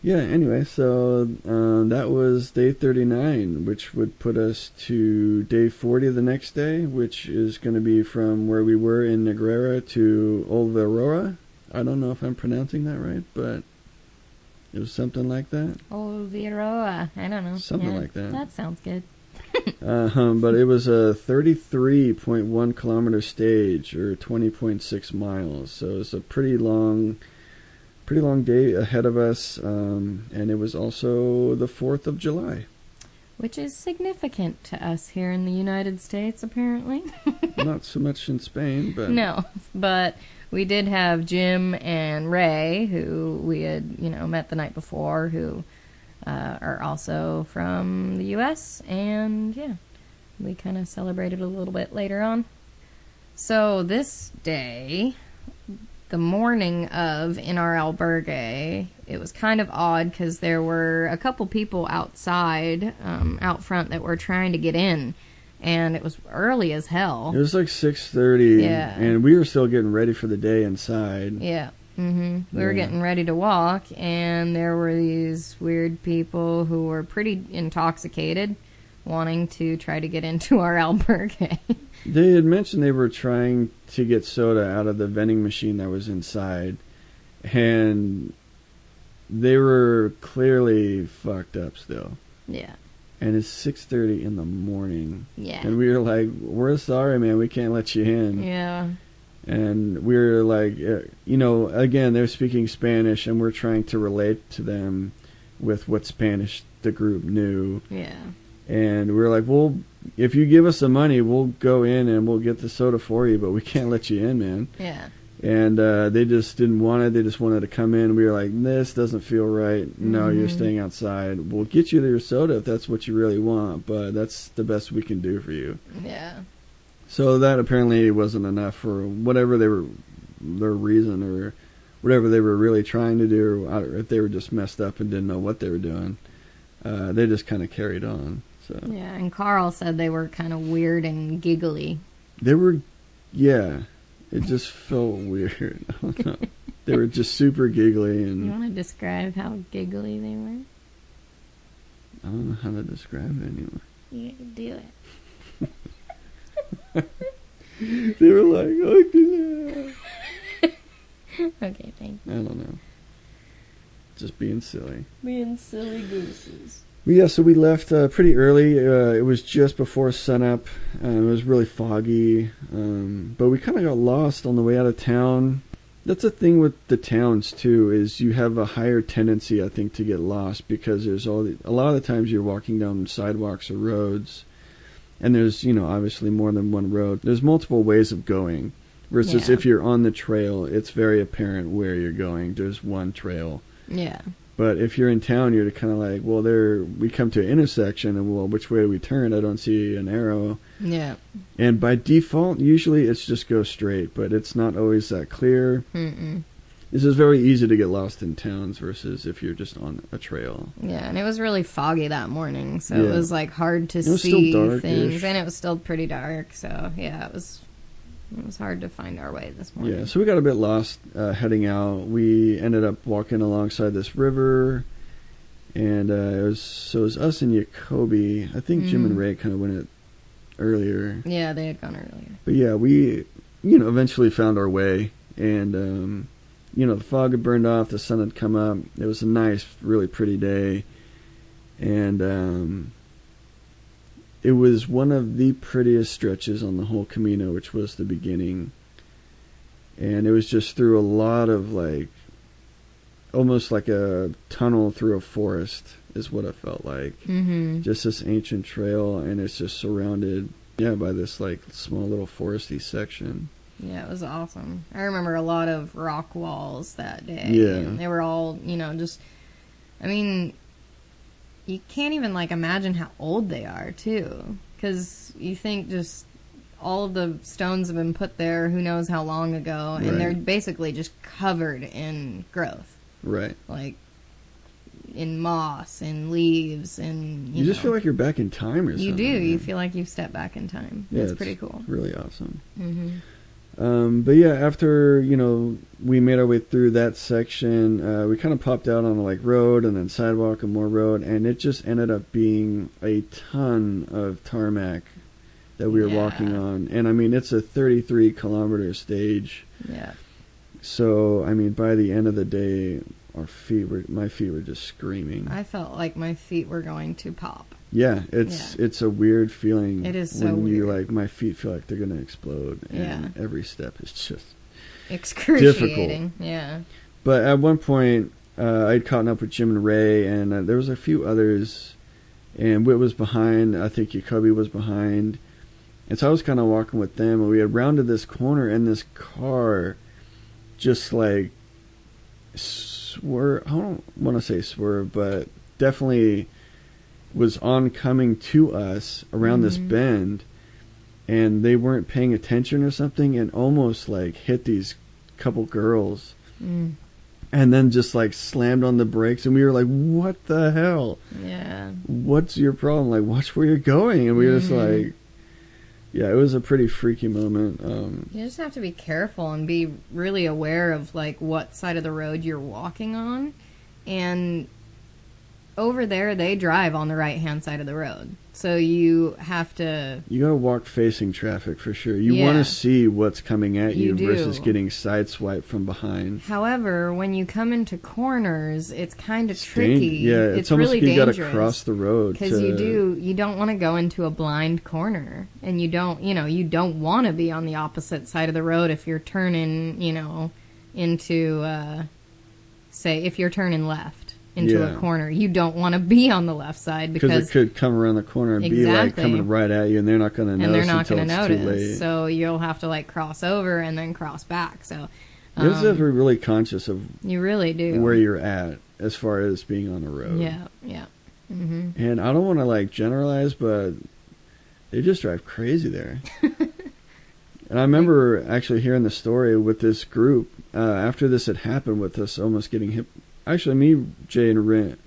yeah. Anyway, so that was day 39, which would put us to day 40 the next day, which is going to be from where we were in Negrera to Olvarora. I don't know if I'm pronouncing that right, but it was something like that. Olvarora. I don't know. Something like that. That sounds good. But it was a 33.1 kilometer stage, or 20.6 miles. So it's a pretty long day ahead of us. And it was also the 4th of July. Which is significant to us here in the United States, apparently. Not so much in Spain, but... No, but we did have Jim and Ray, who we had, met the night before, who are also from the U.S., and, yeah, we kind of celebrated a little bit later on. So this day, the morning of, in our albergue, it was kind of odd because there were a couple people outside, out front, that were trying to get in, and it was early as hell. It was like 6:30, Yeah. And we were still getting ready for the day inside. Yeah. We were getting ready to walk, and there were these weird people who were pretty intoxicated, wanting to try to get into our albergue. They had mentioned they were trying to get soda out of the vending machine that was inside, and they were clearly fucked up still. Yeah. And it's 6:30 in the morning. Yeah. And we were like, we're sorry, man, we can't let you in. Yeah. And we were like, again, they're speaking Spanish, and we're trying to relate to them with what Spanish the group knew. Yeah. And we were like, well, if you give us the money, we'll go in and we'll get the soda for you, but we can't let you in, man. Yeah. And they just didn't want it. They just wanted to come in. We were like, this doesn't feel right. No, you're staying outside. We'll get you your soda if that's what you really want, but that's the best we can do for you. Yeah. So that apparently wasn't enough for whatever their reason, or whatever they were really trying to do, or if they were just messed up and didn't know what they were doing. They just kind of carried on. So Yeah, and Carl said they were kind of weird and giggly. they were, yeah, it just felt weird. I don't know. They were just super giggly, and You want to describe how giggly they were? I don't know how to describe it anyway. You can do it. They were like, oh, Okay, thank I don't know. Just being silly. you. Being silly gooses. Well, yeah, so we left pretty early. It was just before sunup. It was really foggy. But we kind of got lost on the way out of town. That's the thing with the towns, too, is you have a higher tendency, I think, to get lost, because there's a lot of the times you're walking down sidewalks or roads, and there's, obviously more than one road. There's multiple ways of going, versus if you're on the trail, it's very apparent where you're going. There's one trail. Yeah. But if you're in town, you're kind of like, well, we come to an intersection, and, well, which way do we turn? I don't see an arrow. Yeah. And by default, usually it's just go straight, but it's not always that clear. Mm-mm. This is very easy to get lost in towns versus if you're just on a trail. Yeah, and it was really foggy that morning, so Yeah. it was like hard to It was see still dark-ish. things, and it was still pretty dark. So yeah, it was hard to find our way this morning. Yeah, so we got a bit lost heading out. We ended up walking alongside this river, and it was us and Jacoby. I think Jim and Ray kind of went it earlier. Yeah, they had gone earlier. But yeah, we eventually found our way, and the fog had burned off, the sun had come up. It was a nice, really pretty day, and it was one of the prettiest stretches on the whole Camino, which was the beginning. And it was just through a lot of, almost like a tunnel through a forest is what it felt like. Mm-hmm. Just this ancient trail, and it's just surrounded, by this, small little foresty section. Yeah, it was awesome. I remember a lot of rock walls that day. Yeah. And they were all, you can't even, imagine how old they are, too. Because you think just all of the stones have been put there who knows how long ago, and Right. they're basically just covered in growth. Right. In moss and leaves and, You just feel like you're back in time or something. You do. You man. feel like you've stepped back in time. Yeah, It's pretty cool. Really awesome. Mm-hmm. But yeah, after, we made our way through that section, we kind of popped out on like road and then sidewalk and more road, and it just ended up being a ton of tarmac that we were walking on. And I mean, it's a 33-kilometer stage. Yeah. So, I mean, by the end of the day, my feet were just screaming. I felt like my feet were going to pop. Yeah, it's a weird feeling. It is so when weird. you like, my feet feel like they're gonna explode, and every step is just excruciating. difficult. Yeah. But at one point, I'd caught up with Jim and Ray, and there was a few others, and Whit was behind. I think Jacoby was behind, and so I was kind of walking with them, and we had rounded this corner, and this car just like swerve. I don't want to say swerve, but definitely was oncoming to us around this bend, and they weren't paying attention or something, and almost like hit these couple girls, and then just like slammed on the brakes, and we were like, what the hell? Yeah. What's your problem? Like, watch where you're going. And we were just like, yeah, it was a pretty freaky moment. You just have to be careful and be really aware of like what side of the road you're walking on. And over there, they drive on the right-hand side of the road. So you have to... You gotta walk facing traffic for sure. You want to see what's coming at you versus getting sideswiped from behind. However, when you come into corners, it's kind of tricky. Yeah, it's almost really like you dangerous. gotta cross the road. Because you don't want to go into a blind corner. And you don't want to be on the opposite side of the road if you're turning, into, say, if you're turning left into a corner. You don't want to be on the left side because it could come around the corner and be like coming right at you, and they're not going to notice until it's too late. So you'll have to like cross over and then cross back. So you have to be really conscious of you really do where you're at as far as being on the road. Yeah. Mm-hmm. And I don't want to like generalize, but they just drive crazy there. And I remember actually hearing the story with this group after this had happened with us almost getting hit. Actually, me, Jay and Rim.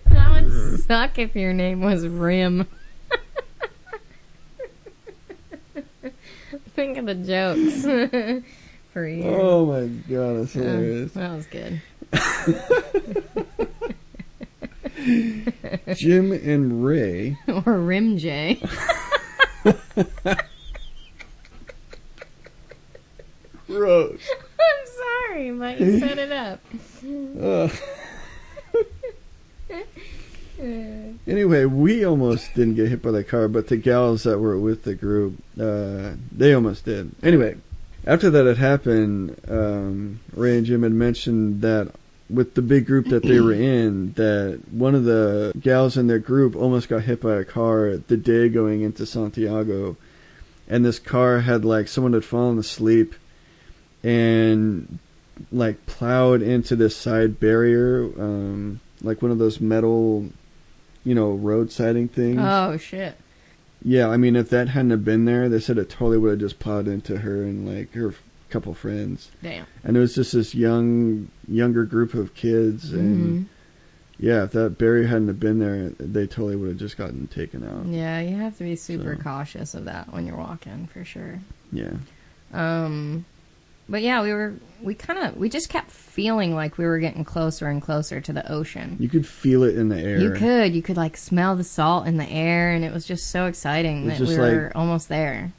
That would suck if your name was Rim. Think of the jokes for you. Oh my god, that's hilarious. That was good. Jim and Ray. Or Rim J. Gross. I'm sorry, but you set it up. Anyway, we almost didn't get hit by the car, but the gals that were with the group, they almost did. Anyway, after that had happened, Ray and Jim had mentioned that with the big group that they were in, that one of the gals in their group almost got hit by a car the day going into Santiago, and this car had like someone had fallen asleep and like plowed into this side barrier, like one of those metal, road siding things. Oh shit. Yeah, I mean, if that hadn't have been there, they said it totally would have just plowed into her and like her couple friends. Damn. And it was just this younger group of kids, and yeah, if that barrier hadn't have been there, they totally would have just gotten taken out. Yeah, you have to be super cautious of that when you're walking, for sure. Yeah. But yeah, we just kept feeling like we were getting closer and closer to the ocean. You could feel it in the air. You could like smell the salt in the air, and it was just so exciting that we were almost there.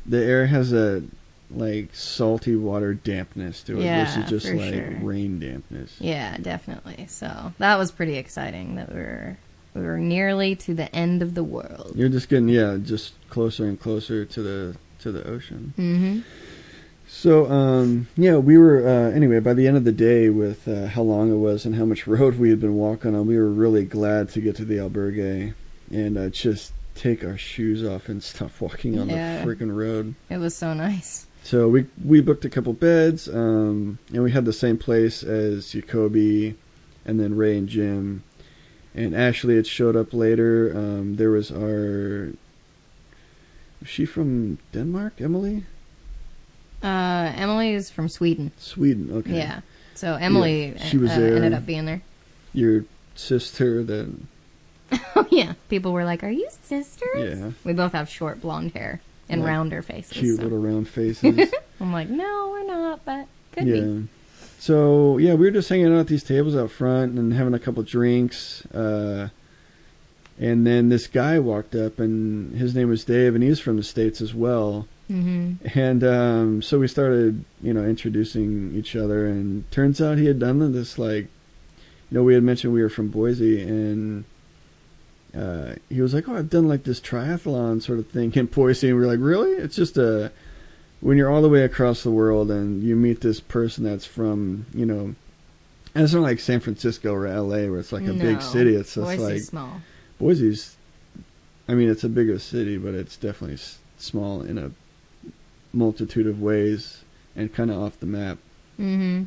The air has a like salty water dampness to it versus just like rain dampness. Yeah, definitely. So that was pretty exciting that we were nearly to the end of the world. You're just getting just closer and closer to the ocean. Mm-hmm. So we were anyway, by the end of the day, with how long it was and how much road we had been walking on, we were really glad to get to the albergue and just take our shoes off and stop walking on the freaking road. It was so nice. So we booked a couple beds, and we had the same place as Jacoby, and then Ray and Jim, and Ashley had showed up later. There was was she from Denmark, Emily? Emily is from Sweden. Sweden, okay. Yeah. So Emily she was there. ended up being there. Your sister that... Oh, yeah. People were like, are you sisters? Yeah. We both have short blonde hair and rounder faces. Cute little round faces. I'm like, no, we're not, but could be. So, yeah, we were just hanging out at these tables out front and having a couple drinks. And then this guy walked up, and his name was Dave, and he's from the States as well. Mm-hmm. And so we started, introducing each other, and turns out he had done this, like, we had mentioned we were from Boise, and he was like, oh, I've done, like, this triathlon sort of thing in Boise, and we were like, really? It's just when you're all the way across the world and you meet this person that's from, and it's not like San Francisco or LA where it's like a big city. It's just Boise's like small. Boise's, it's a bigger city, but it's definitely small in a multitude of ways and kind of off the map. Mm-hmm.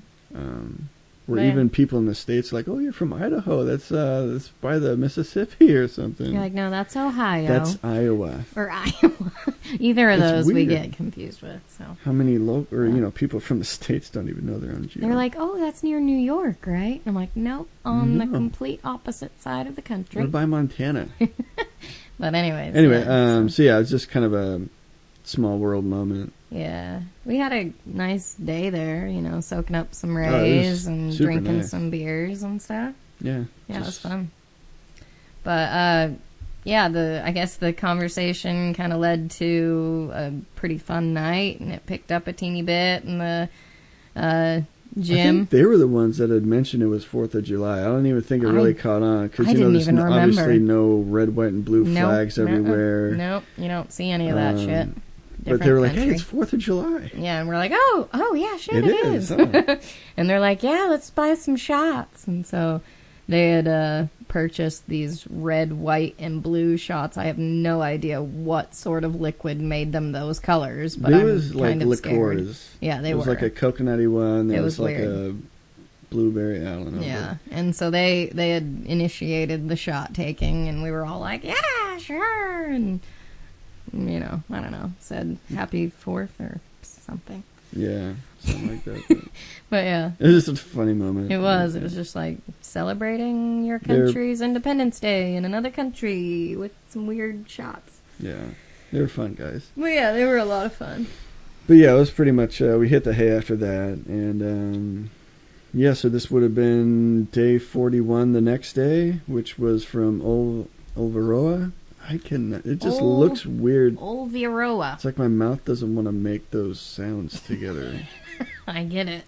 Where even people in the States are like, oh, you're from Idaho. That's by the Mississippi or something. You're like, no, that's Ohio. That's Iowa. Or Iowa. Either of those weird. We get confused with. So how many people from the States don't even know their own geography? They're like, oh, that's near New York, right? I'm like, nope, on the complete opposite side of the country. What by Montana? But anyways. So yeah, it's just kind of a small world moment. Yeah. We had a nice day there, soaking up some rays and drinking some beers and stuff. Yeah. Yeah, it was fun. But, I guess the conversation kind of led to a pretty fun night, and it picked up a teeny bit in the gym. I think they were the ones that had mentioned it was 4th of July. I don't even think it really caught on, because, there's obviously no red, white, and blue flags everywhere. Nope, you don't see any of that shit. But they were like, hey, it's 4th of July. Yeah, and we're like, oh, yeah, shit, it is. Oh. And they're like, yeah, let's buy some shots. And so they had purchased these red, white, and blue shots. I have no idea what sort of liquid made them those colors, but it was like kind of liqueurs. Scared. Yeah, they were. It was like a coconutty one. There was like weird. a blueberry, I don't know. Yeah, and so they had initiated the shot taking, and we were all like, yeah, sure, and... I don't know, said happy 4th or something. Yeah, something like that. But yeah. It was just a funny moment. It was. It was just like celebrating your country's Independence Day in another country with some weird shots. Yeah. They were fun, guys. Well, yeah, they were a lot of fun. But yeah, it was pretty much, we hit the hay after that. And, so this would have been day 41 the next day, which was from Olvaroa. It just looks weird. Olvaroa. It's like my mouth doesn't want to make those sounds together. I get it.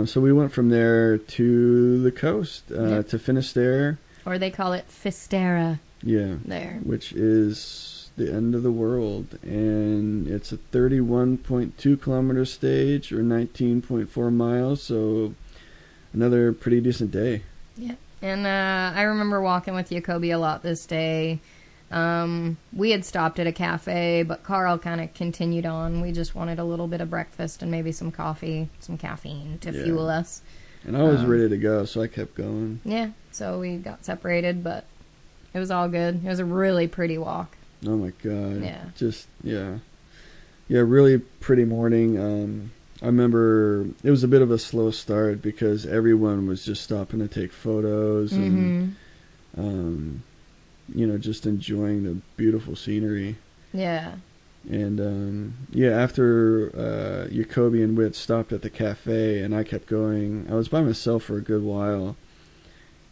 So we went from there to the coast, to Finisterre. Or they call it Fistera. Yeah. There. Which is the end of the world. And it's a 31.2 kilometer stage, or 19.4 miles. So another pretty decent day. Yeah. And I remember walking with Jacoby a lot this day. We had stopped at a cafe, but Carl kind of continued on. We just wanted a little bit of breakfast and maybe some coffee, some caffeine to fuel us. And I was ready to go, so I kept going. Yeah, so we got separated, but it was all good. It was a really pretty walk. Oh my God. Yeah. Just, yeah. Yeah, really pretty morning. I remember it was a bit of a slow start because everyone was just stopping to take photos and, just enjoying the beautiful scenery. Yeah. And, after Jacoby and Witt stopped at the cafe and I kept going, I was by myself for a good while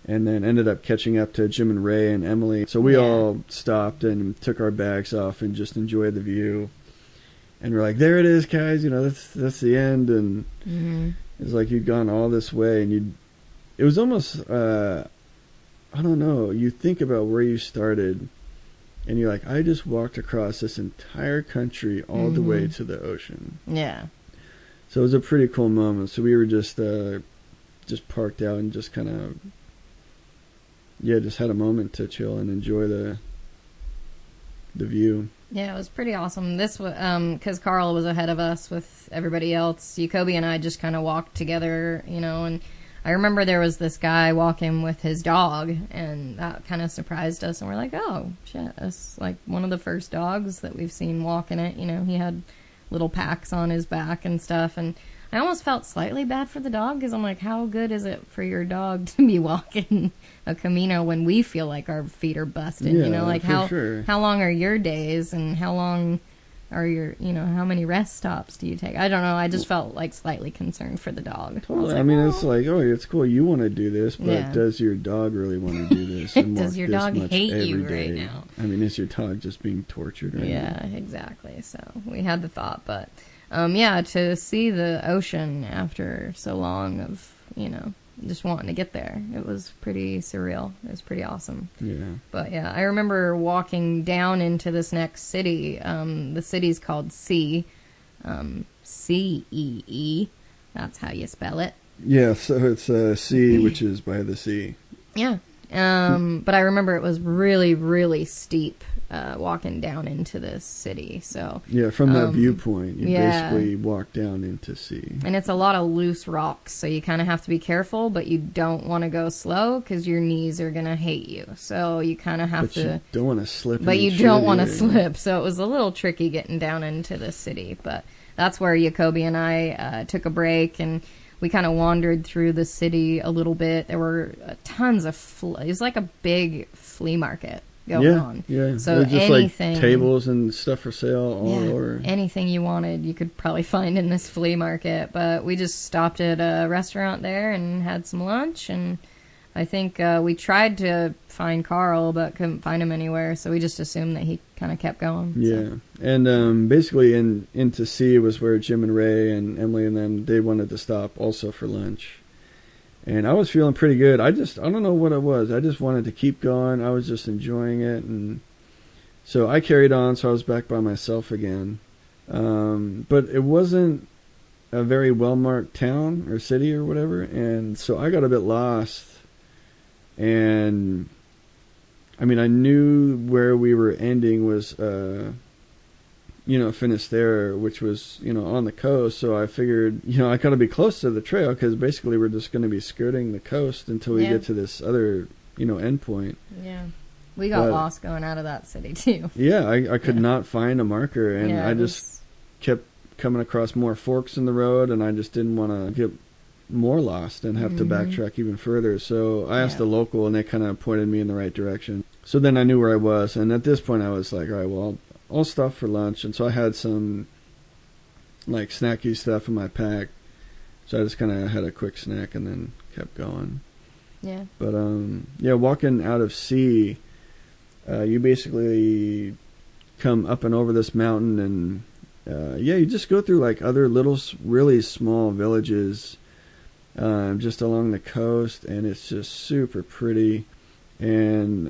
and then ended up catching up to Jim and Ray and Emily. So we all stopped and took our bags off and just enjoyed the view. And we're like, there it is, guys. That's the end. And it's like you'd gone all this way, and it was almost, I don't know. You think about where you started, and you're like, I just walked across this entire country all the way to the ocean. Yeah. So it was a pretty cool moment. So we were just parked out and just kind of, just had a moment to chill and enjoy the view. Yeah, it was pretty awesome. This was because Carl was ahead of us with everybody else. Jacoby and I just kind of walked together, and I remember there was this guy walking with his dog, and that kind of surprised us. And we're like, oh, shit, that's like one of the first dogs that we've seen walking it. He had little packs on his back and stuff. And I almost felt slightly bad for the dog because I'm like, how good is it for your dog to be walking a Camino when we feel like our feet are busted? Yeah, you know, like sure. how long are your days and how long are your, how many rest stops do you take? I don't know. I just felt like slightly concerned for the dog. Totally. I mean, it's like, oh, it's cool. You want to do this, but does your dog really want to do this? And does your dog hate you right now? I mean, is your dog just being tortured right now? Yeah, exactly. So we had the thought, but to see the ocean after so long of, just wanting to get there, it was pretty surreal. It was pretty awesome. Yeah. But yeah, I remember walking down into this next city. The city's called C. C-E-E. That's how you spell it. Yeah, so it's C, which is by the sea. Yeah. But I remember it was really, really steep walking down into this city. So yeah, from that viewpoint, you basically walk down into sea. And it's a lot of loose rocks, so you kind of have to be careful, but you don't want to go slow because your knees are going to hate you. So you kind of have to... But you don't want to slip. But you don't want to slip, so it was a little tricky getting down into the city. But that's where Jacoby and I took a break, and we kind of wandered through the city a little bit. There were tons of... it was like a big flea market going on. Yeah, so just anything, like tables and stuff for sale all over. Anything you wanted, you could probably find in this flea market. But we just stopped at a restaurant there and had some lunch. And I think we tried to find Carl, but couldn't find him anywhere. So we just assumed that he kind of kept going. Yeah, so. And basically into C was where Jim and Ray and Emily and them, they wanted to stop also for lunch. And I was feeling pretty good. I don't know what it was. I just wanted to keep going. I was just enjoying it. And so I carried on, so I was back by myself again. But it wasn't a very well-marked town or city or whatever. And so I got a bit lost. And, I mean, I knew where we were ending was, Finisterre, which was, on the coast. So I figured, I got to be close to the trail because basically we're just going to be skirting the coast until we get to this other, end point. Yeah. We got lost going out of that city, too. Yeah, I could not find a marker, and I just kept coming across more forks in the road, and I just didn't want to get more lost and have to backtrack even further. So I asked a local, and they kind of pointed me in the right direction. So then I knew where I was, and at this point I was like, all right, well, I'll stop for lunch. And so I had some like snacky stuff in my pack. So I just kind of had a quick snack and then kept going. Yeah. But walking out of C, you basically come up and over this mountain, and you just go through like other little, really small villages just along the coast, and it's just super pretty. And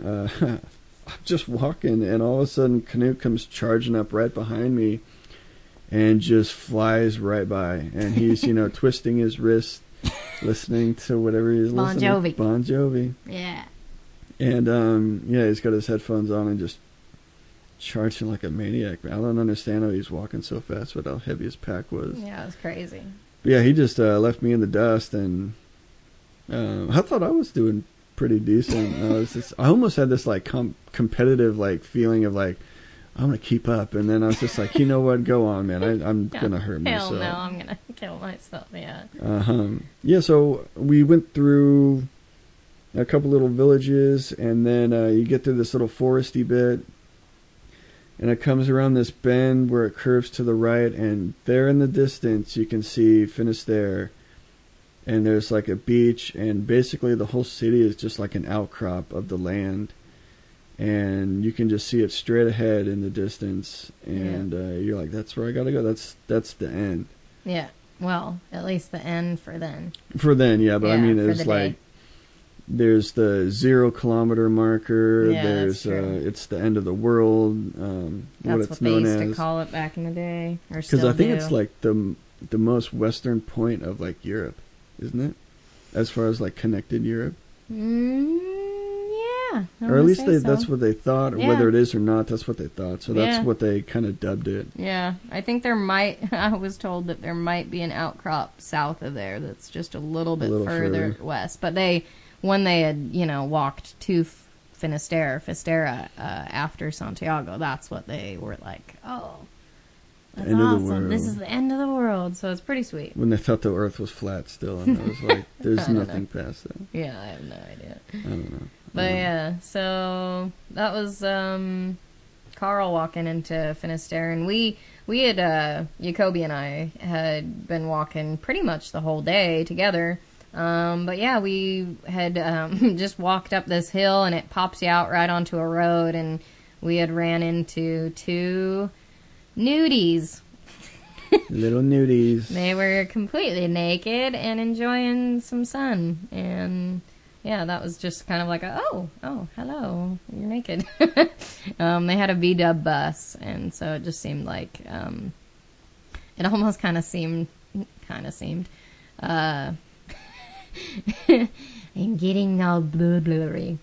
I'm just walking, and all of a sudden Canute comes charging up right behind me and just flies right by. And he's, twisting his wrist, listening to whatever he's listening to. Bon Jovi. Yeah. And, he's got his headphones on and just charging like a maniac. I don't understand how he's walking so fast with how heavy his pack was. Yeah, it was crazy. But yeah, he just left me in the dust, and I thought I was doing pretty decent. I almost had this like competitive like feeling of like, I'm gonna keep up, and then I was just like, you know what, go on, man. I'm gonna hurt myself. Hell no, I'm gonna kill myself. Yeah. Yeah. So we went through a couple little villages, and then you get through this little foresty bit, and it comes around this bend where it curves to the right, and there in the distance you can see Finisterre. And there's like a beach, and basically the whole city is just like an outcrop of the land. And you can just see it straight ahead in the distance. And you're like, that's where I got to go. That's the end. Yeah. Well, at least the end for then. For then, yeah. But I mean, there's like, there's the 0 kilometer marker. Yeah, there's it's the end of the world. That's what they used to call it back in the day. Because I think it's like the most western point of like Europe. Isn't it? As far as like connected Europe? Yeah. Or at least that's what they thought. Yeah. Whether it is or not, that's what they thought. So that's what they kind of dubbed it. Yeah. I think I was told that there might be an outcrop south of there that's just a little bit further west. But when they had, walked to Finisterre after Santiago, that's what they were like, oh, That's awesome. This is the end of the world, so it's pretty sweet. When they thought the Earth was flat still, and I was like, there's nothing past that. Yeah, I have no idea. I don't know. But yeah, so that was Carl walking into Finisterre, and we had Jacoby and I had been walking pretty much the whole day together. But yeah, we had just walked up this hill, and it pops you out right onto a road, and we had ran into 2 nudies. Little nudies. They were completely naked and enjoying some sun, and yeah, that was just kind of like oh, hello, you're naked. They had a V-dub bus, and so it just seemed like it almost kind of seemed I'm getting all blurry.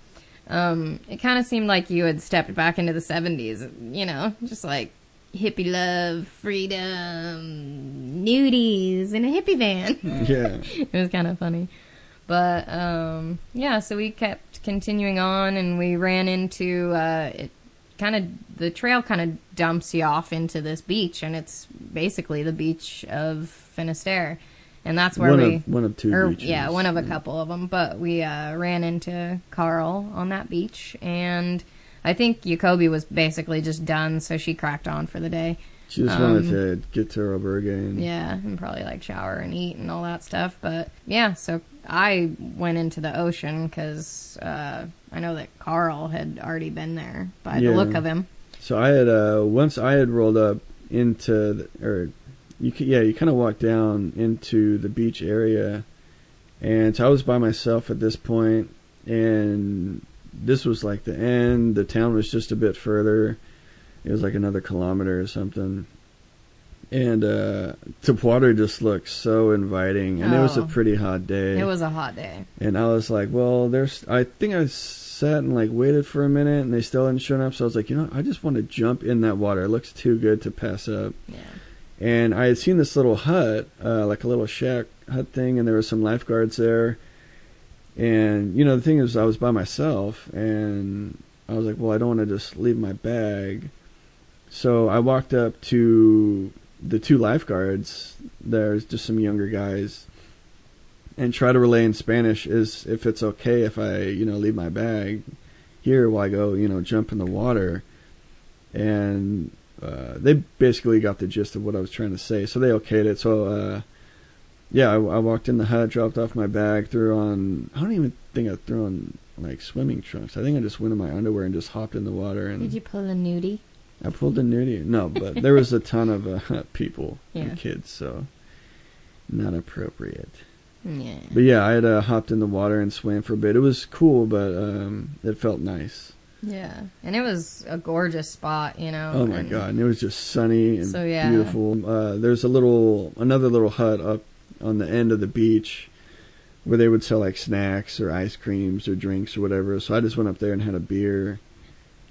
It kind of seemed like you had stepped back into the 70s, just like hippie love, freedom, nudies in a hippie van. Yeah. It was kind of funny. But, yeah, so we kept continuing on, and we ran into, the trail kind of dumps you off into this beach, and it's basically the beach of Finisterre. And that's where one of 2 beaches. Yeah, one of a couple of them. But we ran into Carl on that beach, and I think Jacoby was basically just done, so she cracked on for the day. She just wanted to get to her albergue. And probably like shower and eat and all that stuff. But yeah, so I went into the ocean because I know that Carl had already been there by the look of him. So I had once I had rolled up into you kind of walk down into the beach area, and so I was by myself at this point, and this was like the end. The town was just a bit further. It was like another kilometer or something, and the water just looked so inviting, and it was a pretty hot day. It was a hot day, and I was like, well, I think I sat and like waited for a minute, and they still hadn't shown up, so I was like, I just want to jump in that water. It looks too good to pass up. Yeah. And I had seen this little hut, like a little shack hut thing, and there were some lifeguards there. And, the thing is, I was by myself, and I was like, well, I don't want to just leave my bag. So I walked up to the 2 lifeguards. There's just some younger guys, and try to relay in Spanish if it's okay if I, leave my bag here while I go, jump in the water. And they basically got the gist of what I was trying to say, so they okayed it. So, I walked in the hut, dropped off my bag, threw on, I don't even think I threw on, like, swimming trunks. I think I just went in my underwear and just hopped in the water. And did you pull a nudie? I pulled a nudie. No, but there was a ton of people and kids, so not appropriate. Yeah. But yeah, I had hopped in the water and swam for a bit. It was cool, but it felt nice. Yeah, and it was a gorgeous spot, Oh my God, and it was just sunny and beautiful. There's another little hut up on the end of the beach where they would sell like snacks or ice creams or drinks or whatever. So I just went up there and had a beer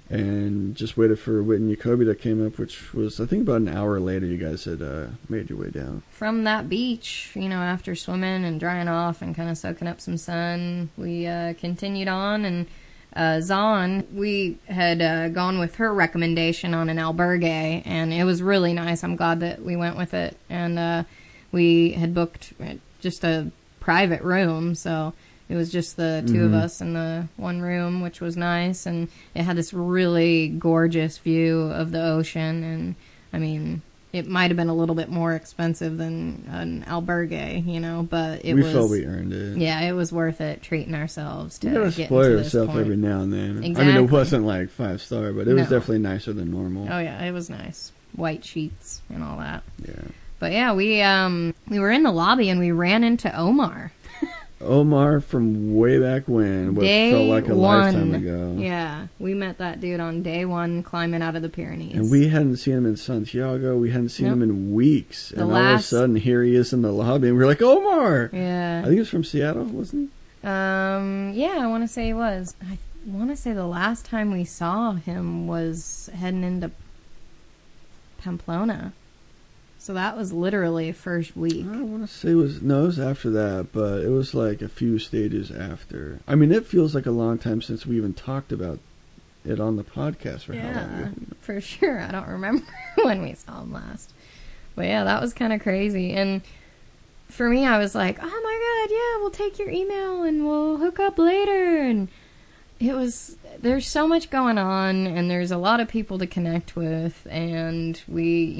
and just waited for Whit and Jacoby that came up, which was, I think, about an hour later. You guys had made your way down. From that beach, after swimming and drying off and kind of soaking up some sun, we continued on, and Zahn, we had gone with her recommendation on an albergue, and it was really nice. I'm glad that we went with it. And we had booked just a private room, so it was just the 2 of us in the one room, which was nice. And it had this really gorgeous view of the ocean. And, I mean, it might have been a little bit more expensive than an albergue, but we felt we earned it. Yeah, it was worth it treating ourselves to you gotta get spoil into yourself this point. every now and then. Exactly. I mean, it wasn't like 5-star, but it was definitely nicer than normal. Oh yeah, it was nice. White sheets and all that. Yeah. But yeah, we were in the lobby and we ran into Omar. Omar from way back when, what felt like a lifetime ago. Yeah, we met that dude on day 1 climbing out of the Pyrenees. And we hadn't seen him in Santiago. We hadn't seen him in weeks. And all of a sudden, here he is in the lobby, and we're like, Omar! Yeah. I think he was from Seattle, wasn't he? Yeah, I want to say he was. I want to say the last time we saw him was heading into Pamplona. So that was literally first week. I want to say it was after that, but it was like a few stages after. I mean, it feels like a long time since we even talked about it on the podcast for how long? For sure. I don't remember when we saw him last. But yeah, that was kind of crazy. And for me, I was like, oh my God, yeah, we'll take your email and we'll hook up later. And there's so much going on, and there's a lot of people to connect with. And we,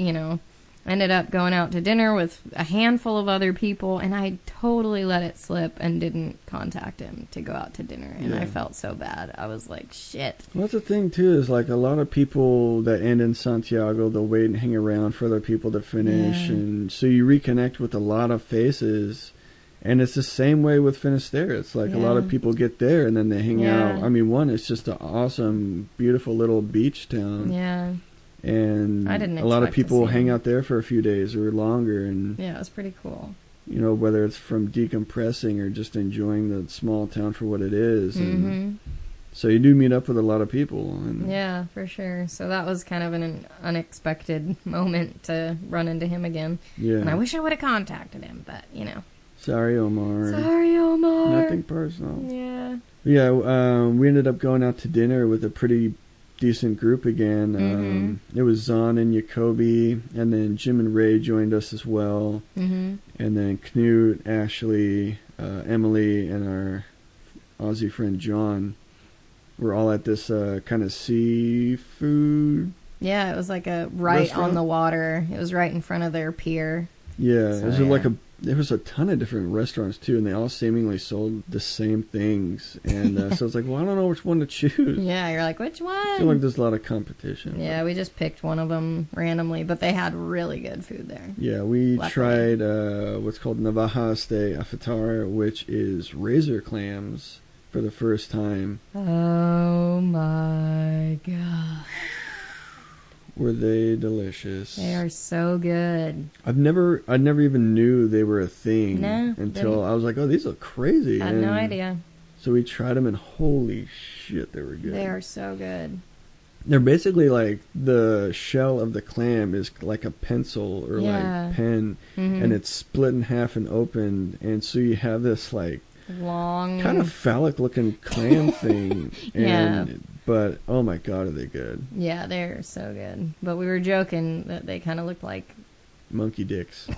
ended up going out to dinner with a handful of other people, and I totally let it slip and didn't contact him to go out to dinner, and I felt so bad. I was like, shit. Well, that's the thing, too, is like a lot of people that end in Santiago, they'll wait and hang around for other people to finish, and so you reconnect with a lot of faces, and it's the same way with Finisterre. It's like a lot of people get there, and then they hang out. I mean, one, it's just an awesome, beautiful little beach town. Yeah. And I didn't a lot of people expect to see hang him. out there for a few days or longer, and Yeah, it was pretty cool. whether it's from decompressing or just enjoying the small town for what it is. And so you do meet up with a lot of people. And yeah, for sure. So that was kind of an unexpected moment to run into him again. Yeah. And I wish I would have contacted him, but Sorry, Omar. Sorry, Omar. Nothing personal. Yeah. Yeah, we ended up going out to dinner with a pretty decent group again. It was Zahn and Jacoby, and then Jim and Ray joined us as well. And then Knut, Ashley, Emily, and our Aussie friend John were all at this kind of seafood. Yeah, it was like right restaurant? on the water. It was right in front of their pier. Yeah, So, it was there was a ton of different restaurants too, and they all seemingly sold the same things. And so it's like, well, I don't know which one to choose. Yeah, you're like, which one? I feel like there's a lot of competition. Yeah, we just picked one of them randomly, but they had really good food there. Yeah, we Luckily. tried what's called Navajas de Afatar, which is razor clams for the first time. Oh my God. Were they delicious? They are so good. I never even knew they were a thing until didn't. I was like, oh, these look crazy. I had no idea. So we tried them, and holy shit, they were good. They are so good. They're basically like the shell of the clam is like a pencil or like pen, and it's split in half and opened, and so you have this like long, kind of phallic looking clam thing. But oh my God, are they good? Yeah, they're so good. But we were joking that they kind of look like monkey dicks.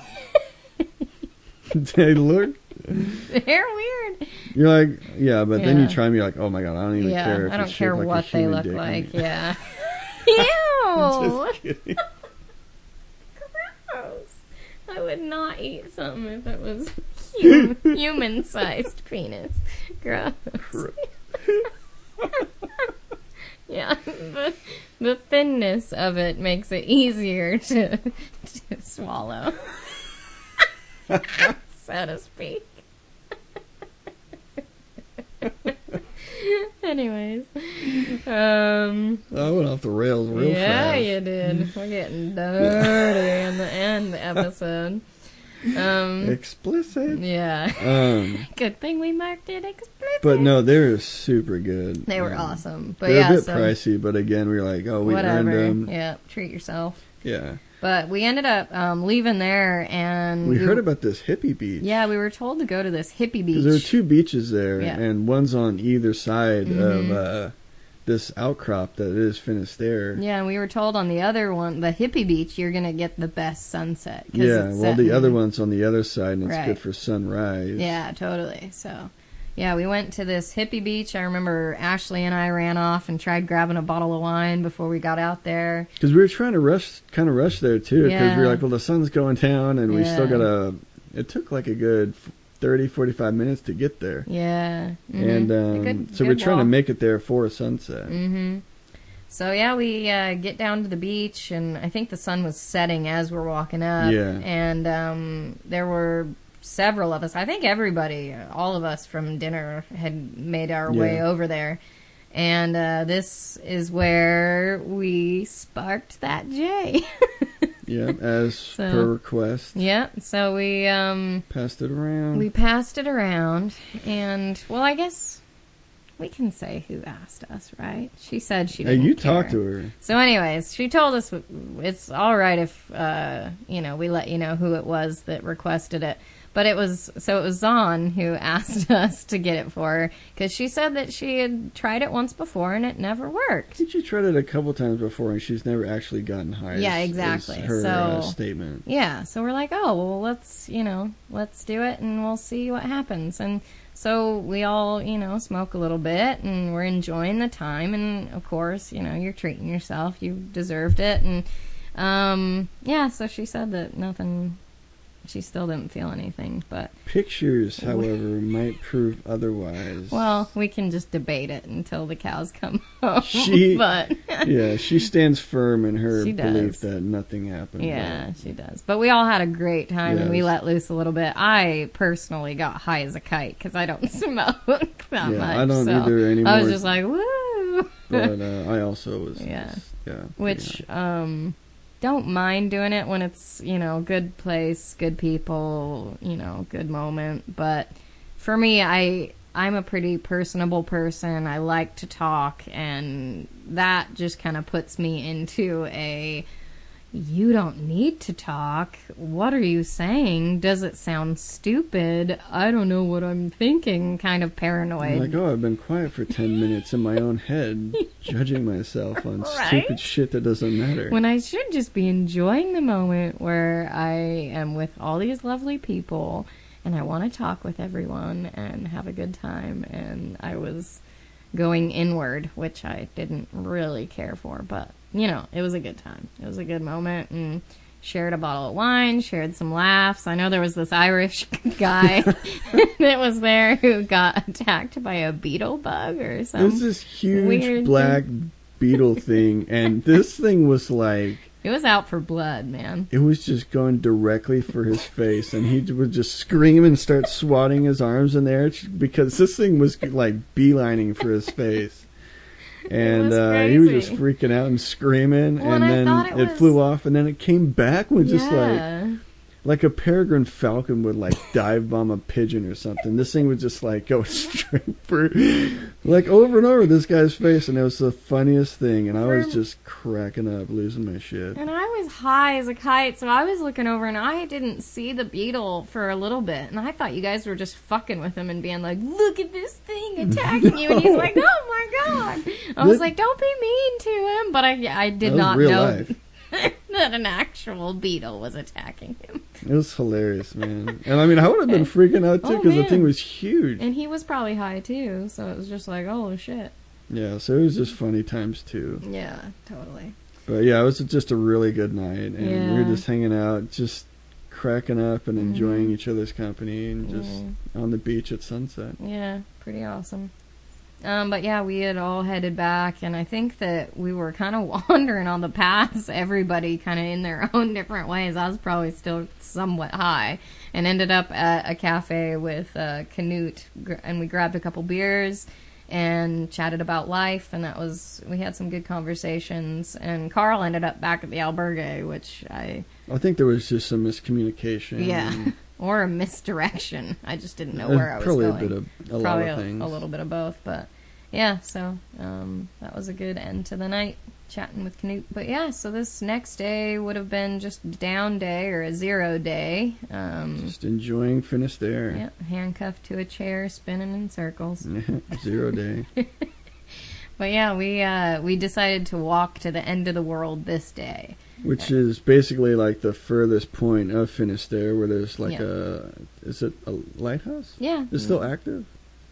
They look. They're weird. You're like, yeah, but then you try them, you're like, oh my God, I don't even care. If I don't it's care shaped like what a they human look dick. like. Yeah. Ew. Just kidding. Gross. I would not eat something if it was human-sized penis. Gross. Yeah, the thinness of it makes it easier to swallow, so to speak. Anyways, I went off the rails real fast. Yeah, you did. We're getting dirty in the end episode. Explicit. Yeah. Good thing we marked it explicit. But no, they were super good. They were awesome. But they're a bit pricey, but again, we were like, oh, we earned them. Yeah, treat yourself. Yeah. But we ended up leaving there, and we heard about this hippie beach. Yeah, we were told to go to this hippie beach. Because there were two beaches there, and one's on either side of this outcrop that is Finisterre. Yeah, and we were told on the other one, the hippie beach, you're going to get the best sunset. Yeah, well, the other one's on the other side, and it's good for sunrise. Yeah, totally. So, yeah, we went to this hippie beach. I remember Ashley and I ran off and tried grabbing a bottle of wine before we got out there. Because we were trying to rush there, too. Because we were like, well, the sun's going down, and we still got to... It took like a good 30, 45 minutes to get there. Yeah. And so we're trying to make it there for sunset. So, yeah, we get down to the beach, and I think the sun was setting as we're walking up. Yeah. And there were several of us. I think everybody, all of us from dinner, had made our way over there. And this is where we sparked that J. Yeah, as per request. Yeah, so we... passed it around. We passed it around, and, well, I guess we can say who asked us, right? She said she didn't you care. talked to her. So anyways, she told us it's all right if, we let you know who it was that requested it. But it was Zahn who asked us to get it for her because she said that she had tried it once before and it never worked. I think she tried it a couple times before and she's never actually gotten high. Yeah, exactly. Is her statement. Yeah, so we're like, oh, well, let's do it and we'll see what happens. And so we all, smoke a little bit and we're enjoying the time. And of course, you're treating yourself. You deserved it. And so she said that nothing. She still didn't feel anything, but... Pictures, however, might prove otherwise. Well, we can just debate it until the cows come home. She stands firm in her belief that nothing happened. Yeah, she does. But we all had a great time, and we let loose a little bit. I personally got high as a kite, because I don't smoke that much. I don't either anymore. I was just like, woo! But I also was... Which, don't mind doing it when it's, good place, good people, good moment. But for me, I'm a pretty personable person. I like to talk, and that just kind of puts me into a, you don't need to talk. What are you saying? Does it sound stupid? I don't know what I'm thinking, kind of paranoid. I'm like, I've been quiet for 10 minutes in my own head, judging myself on stupid shit that doesn't matter. When I should just be enjoying the moment where I am with all these lovely people, and I want to talk with everyone and have a good time, and I was going inward, which I didn't really care for, but... it was a good time. It was a good moment, and shared a bottle of wine, shared some laughs. I know there was this Irish guy that was there who got attacked by a beetle bug or something. There's this huge black beetle thing, and this thing was like... It was out for blood, man. It was just going directly for his face, and he would just scream and start swatting his arms in the air because this thing was like beelining for his face. And he was just freaking out and screaming, and then it flew off, and then it came back and was just like a peregrine falcon would like dive bomb a pigeon or something. This thing would just like go straight for like over and over this guy's face, and it was the funniest thing, and I was just cracking up, losing my shit. And I was high as a kite, so I was looking over and I didn't see the beetle for a little bit, and I thought you guys were just fucking with him and being like, look at this thing attacking you, and he's like, oh my god. I was like, don't be mean to him, but I did not know that an actual beetle was attacking him. It was hilarious, man. And I mean, I would have been freaking out too because the thing was huge. And he was probably high too, so it was just like, oh shit. Yeah, so it was just funny times too. Yeah, totally. But yeah, it was just a really good night, and we were just hanging out, just cracking up and enjoying each other's company, and just on the beach at sunset. Yeah, pretty awesome. But yeah, we had all headed back, and I think that we were kind of wandering on the paths, everybody kind of in their own different ways. I was probably still somewhat high, and ended up at a cafe with Canute, and we grabbed a couple beers and chatted about life, and we had some good conversations, and Carl ended up back at the albergue, which I think there was just some miscommunication. Yeah. Or a misdirection. I just didn't know where I was going. A lot of things. A little bit of both, but yeah, so that was a good end to the night, chatting with Canute. But yeah, so this next day would have been just a down day or a 0 day. Just enjoying Finisterre. Yeah, handcuffed to a chair, spinning in circles. 0 day. But yeah, we decided to walk to the end of the world this day. Which is basically like the furthest point of Finisterre, where there's like is it a lighthouse? Yeah. It's still active?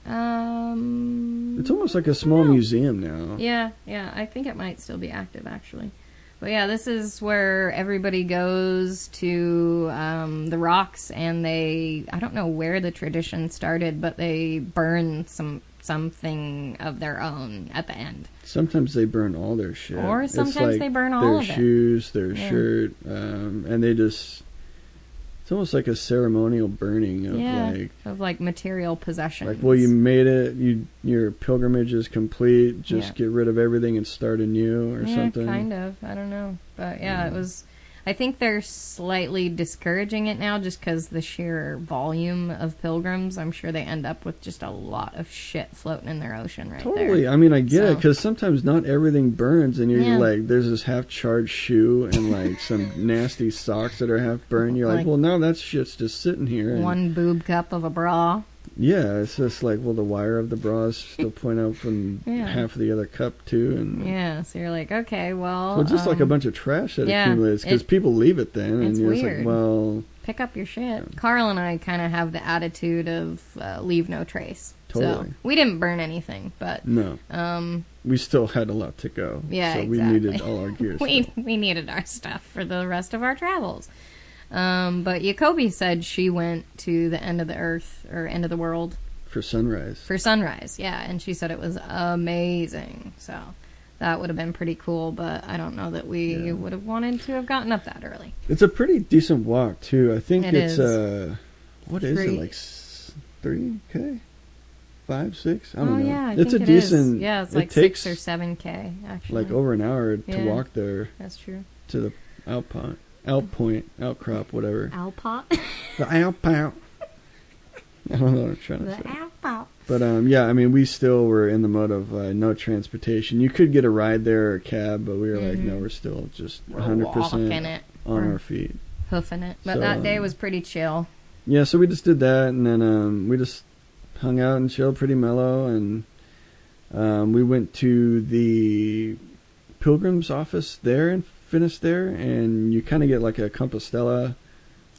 It's almost like a small museum now. Yeah, I think it might still be active, actually. But yeah, this is where everybody goes to the rocks, and I don't know where the tradition started, but they burn something of their own at the end. Sometimes they burn all their shit. Or sometimes they burn all of it. Their shoes, their shirt, and they just... It's almost like a ceremonial burning of material possessions. Like, well, you made it, your pilgrimage is complete, just get rid of everything and start anew or something. Kind of. I don't know. But yeah, it was... I think they're slightly discouraging it now just because the sheer volume of pilgrims. I'm sure they end up with just a lot of shit floating in their ocean right there. Totally. I mean, I get it, because sometimes not everything burns, and you're like, there's this half-charged shoe and, like, some nasty socks that are half-burned. You're like, well, now that shit's just sitting here. And one boob cup of a bra. Yeah, it's just like, well, the wire of the bra is still pointing out from half of the other cup, too. And so you're like, okay, well... So it's just like a bunch of trash that accumulates, because people leave it then, and you're weird. like, well... Pick up your shit. Carl and I kind of have the attitude of leave no trace. Totally. So we didn't burn anything, but... No. We still had a lot to go. Yeah, so exactly. we needed all our gear. We needed our stuff for the rest of our travels. But Jacoby said she went to the end of the earth, or end of the world. For sunrise. For sunrise, yeah. And she said it was amazing. So that would have been pretty cool, but I don't know that we would have wanted to have gotten up that early. It's a pretty decent walk, too. I think it's, what is it, like 3K? 5, 6? I don't know. Yeah, it's a decent... Yeah, it's like 6 or 7K, actually. Like over an hour to walk there. That's true. To the outcrop, whatever. Outpot? The outpot. I don't know what I'm trying to say. The outpot. But, I mean, we still were in the mode of no transportation. You could get a ride there or a cab, but we were like, no, we're still just 100% on our feet. Hoofing it. But that day was pretty chill. Yeah, so we just did that, and then we just hung out and chilled, pretty mellow, and we went to the Pilgrim's office there and finished there, and you kind of get like a Compostela,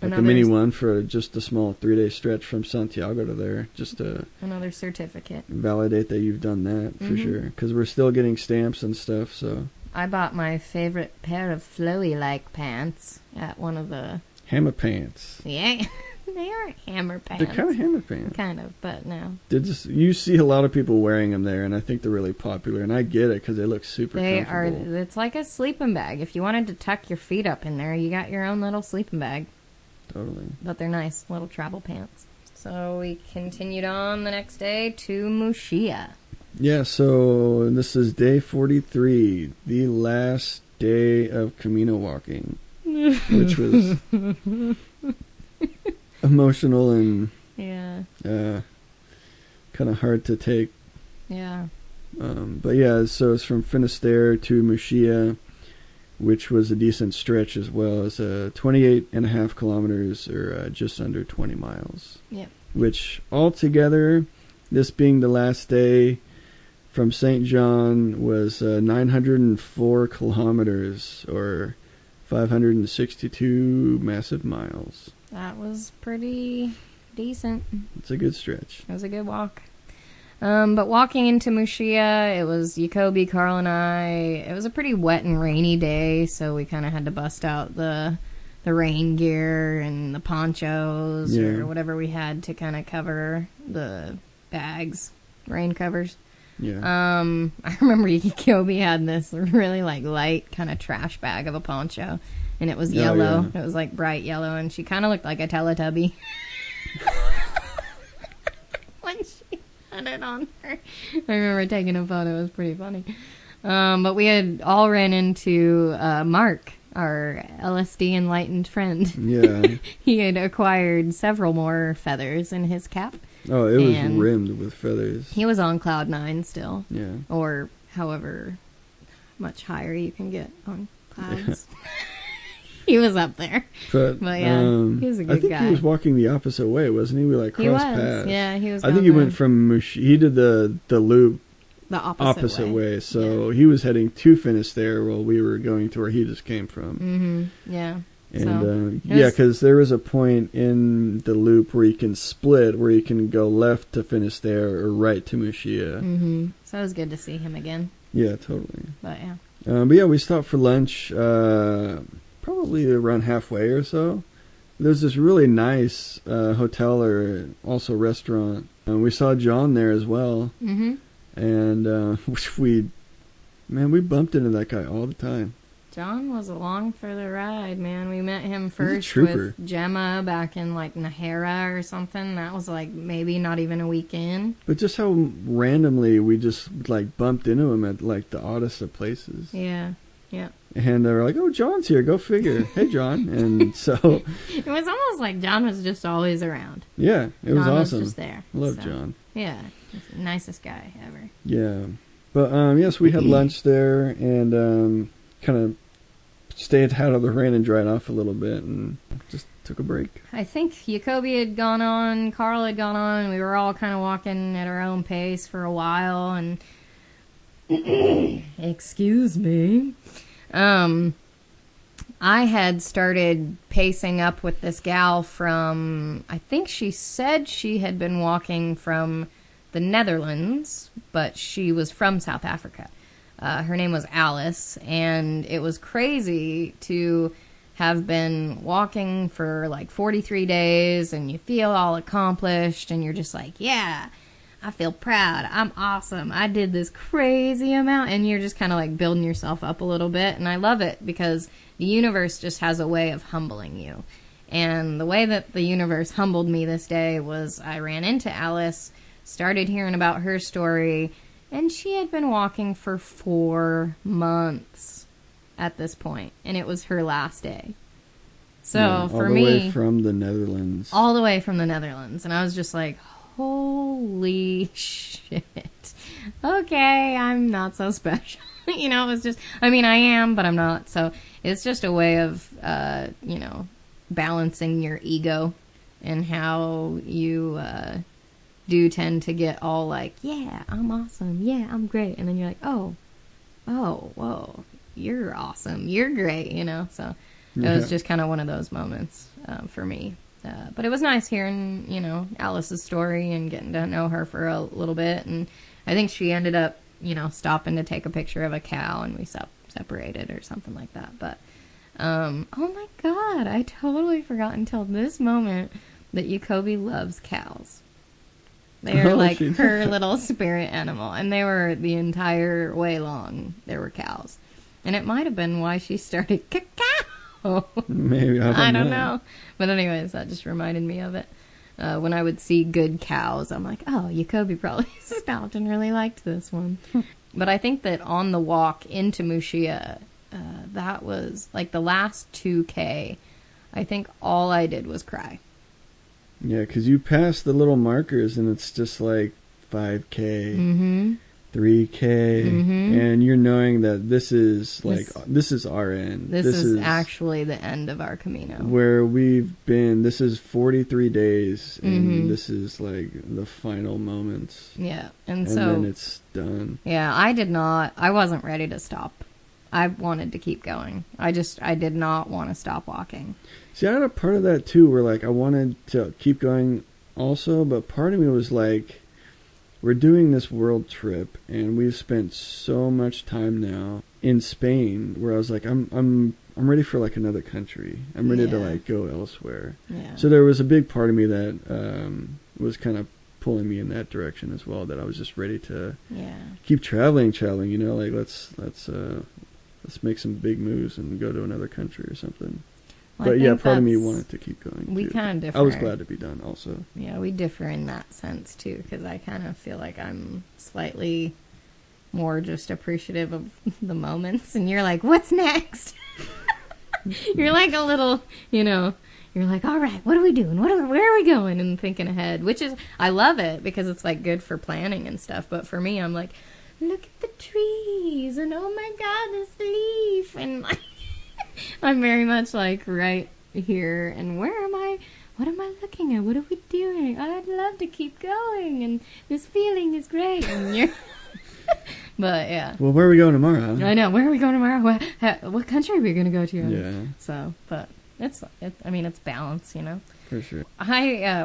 like a mini one for just a small 3-day stretch from Santiago to there, just to another certificate, validate that you've done that for sure, because we're still getting stamps and stuff. So I bought my favorite pair of flowy-like pants at one of the hammer pants. Yeah. They aren't hammer pants. They're kind of hammer pants. Kind of, but no. You see a lot of people wearing them there, and I think they're really popular, and I get it because they look super comfortable. It's like a sleeping bag. If you wanted to tuck your feet up in there, you got your own little sleeping bag. Totally. But they're nice, little travel pants. So we continued on the next day to Muxía. Yeah, so this is day 43, the last day of Camino walking, which was... emotional and kind of hard to take. Yeah. But yeah, so it's from Finisterre to Muxía, which was a decent stretch as well. It's 28.5 kilometers, or just under 20 miles. Yep. Which altogether, this being the last day from St. John, was 904 kilometers, or 562 massive miles. That was pretty decent. It's a good stretch. It was a good walk. But walking into Muxía, it was Jacoby, Carl, and I. It was a pretty wet and rainy day, so we kind of had to bust out the rain gear and the ponchos or whatever we had to kind of cover the bags, rain covers. Yeah. I remember Jacoby had this really light kind of trash bag of a poncho. And it was yellow. It was like bright yellow, and she kind of looked like a Teletubby when she had it on her. I remember taking a photo. It was pretty funny. But we had all ran into Mark, our LSD enlightened friend. Yeah. He had acquired several more feathers in his cap. Oh, it was rimmed with feathers. He was on cloud 9 still. Yeah. Or however much higher you can get on clouds. Yeah. He was up there. But yeah, he was a good guy. I think he was walking the opposite way, wasn't he? We crossed paths. Yeah, he was. I think he went from he did the loop the opposite way. So he was heading to Finisterre while we were going to where he just came from. Mm-hmm. Yeah. And because there was a point in the loop where you can split, where you can go left to Finisterre or right to Muxía. Mm-hmm. So it was good to see him again. Yeah, totally. But yeah. But yeah, we stopped for lunch. Probably around halfway or so. There's this really nice hotel or also restaurant. We saw John there as well. Mm-hmm. And we bumped into that guy all the time. John was along for the ride, man. We met him first with Gemma back in Nahera or something. That was maybe not even a week in. But just how randomly we just bumped into him at the oddest of places. Yeah. Yeah. And they were like, "Oh, John's here. Go figure." Hey, John. And so it was almost like John was just always around. Yeah, it was John awesome. was just there. Love John. Yeah, he's the nicest guy ever. Yeah, but yes, we had lunch there and kind of stayed out of the rain and dried off a little bit and just took a break. I think Jacoby had gone on, Carl had gone on, and we were all kind of walking at our own pace for a while, and excuse me, I had started pacing up with this gal from, I think she said she had been walking from the Netherlands, but she was from South Africa. Her name was Alice, and it was crazy to have been walking for like 43 days, and you feel all accomplished, and you're just like, yeah, I feel proud. I'm awesome. I did this crazy amount, and you're just kind of like building yourself up a little bit, and I love it because the universe just has a way of humbling you. And the way that the universe humbled me this day was I ran into Alice, started hearing about her story, and she had been walking for 4 months at this point, and it was her last day. So for me, all the way from the Netherlands. All the way from the Netherlands, and I was just like, holy shit. Okay, I'm not so special. You know, it was just, I mean, I am, but I'm not. So it's just a way of, you know, balancing your ego and how you do tend to get all like, yeah, I'm awesome. Yeah, I'm great. And then you're like, oh, whoa, you're awesome. You're great, you know. So it was just kind of one of those moments for me. But it was nice hearing, you know, Alice's story and getting to know her for a little bit. And I think she ended up, you know, stopping to take a picture of a cow, and we separated or something like that. But, oh my God, I totally forgot until this moment that Jacoby loves cows. They're like her little spirit animal, and they were the entire way long. There were cows. And it might have been why she started cacao. Maybe, I don't know. But anyways, that just reminded me of it. When I would see good cows, I'm like, oh, Jacoby probably stopped and really liked this one. But I think that on the walk into Mushia, that was like the last 2K, I think all I did was cry. Yeah, because you pass the little markers and it's just like 5K, 3K, and you're knowing that this is like, this is our end. This is actually the end of our Camino. Where we've been, this is 43 days, and this is like the final moments. Yeah, and so then it's done. Yeah, I wasn't ready to stop. I wanted to keep going. I did not want to stop walking. See, I had a part of that too, where like I wanted to keep going also, but part of me was like, we're doing this world trip, and we've spent so much time now in Spain, where I was like, I'm ready for like another country. I'm ready to like go elsewhere. Yeah. So there was a big part of me that was kind of pulling me in that direction as well. That I was just ready to keep traveling. You know, like let's make some big moves and go to another country or something. Well, but yeah, part of me wanted to keep going. We kind of differ. I was glad to be done also. Yeah, we differ in that sense too, because I kind of feel like I'm slightly more just appreciative of the moments, and you're like, what's next? You're like a little, you know, you're like, all right, what are we doing? Where are we going? And thinking ahead, which is, I love it because it's like good for planning and stuff. But for me, I'm like, look at the trees, and oh my God, this leaf, and like, I'm very much like right here, and where am I? What am I looking at? What are we doing? I'd love to keep going, and this feeling is great. And you're, but yeah. Well, where are we going tomorrow? I know. Where are we going tomorrow? What country are we going to go to? Yeah. So, but I mean, it's balance, you know. For sure.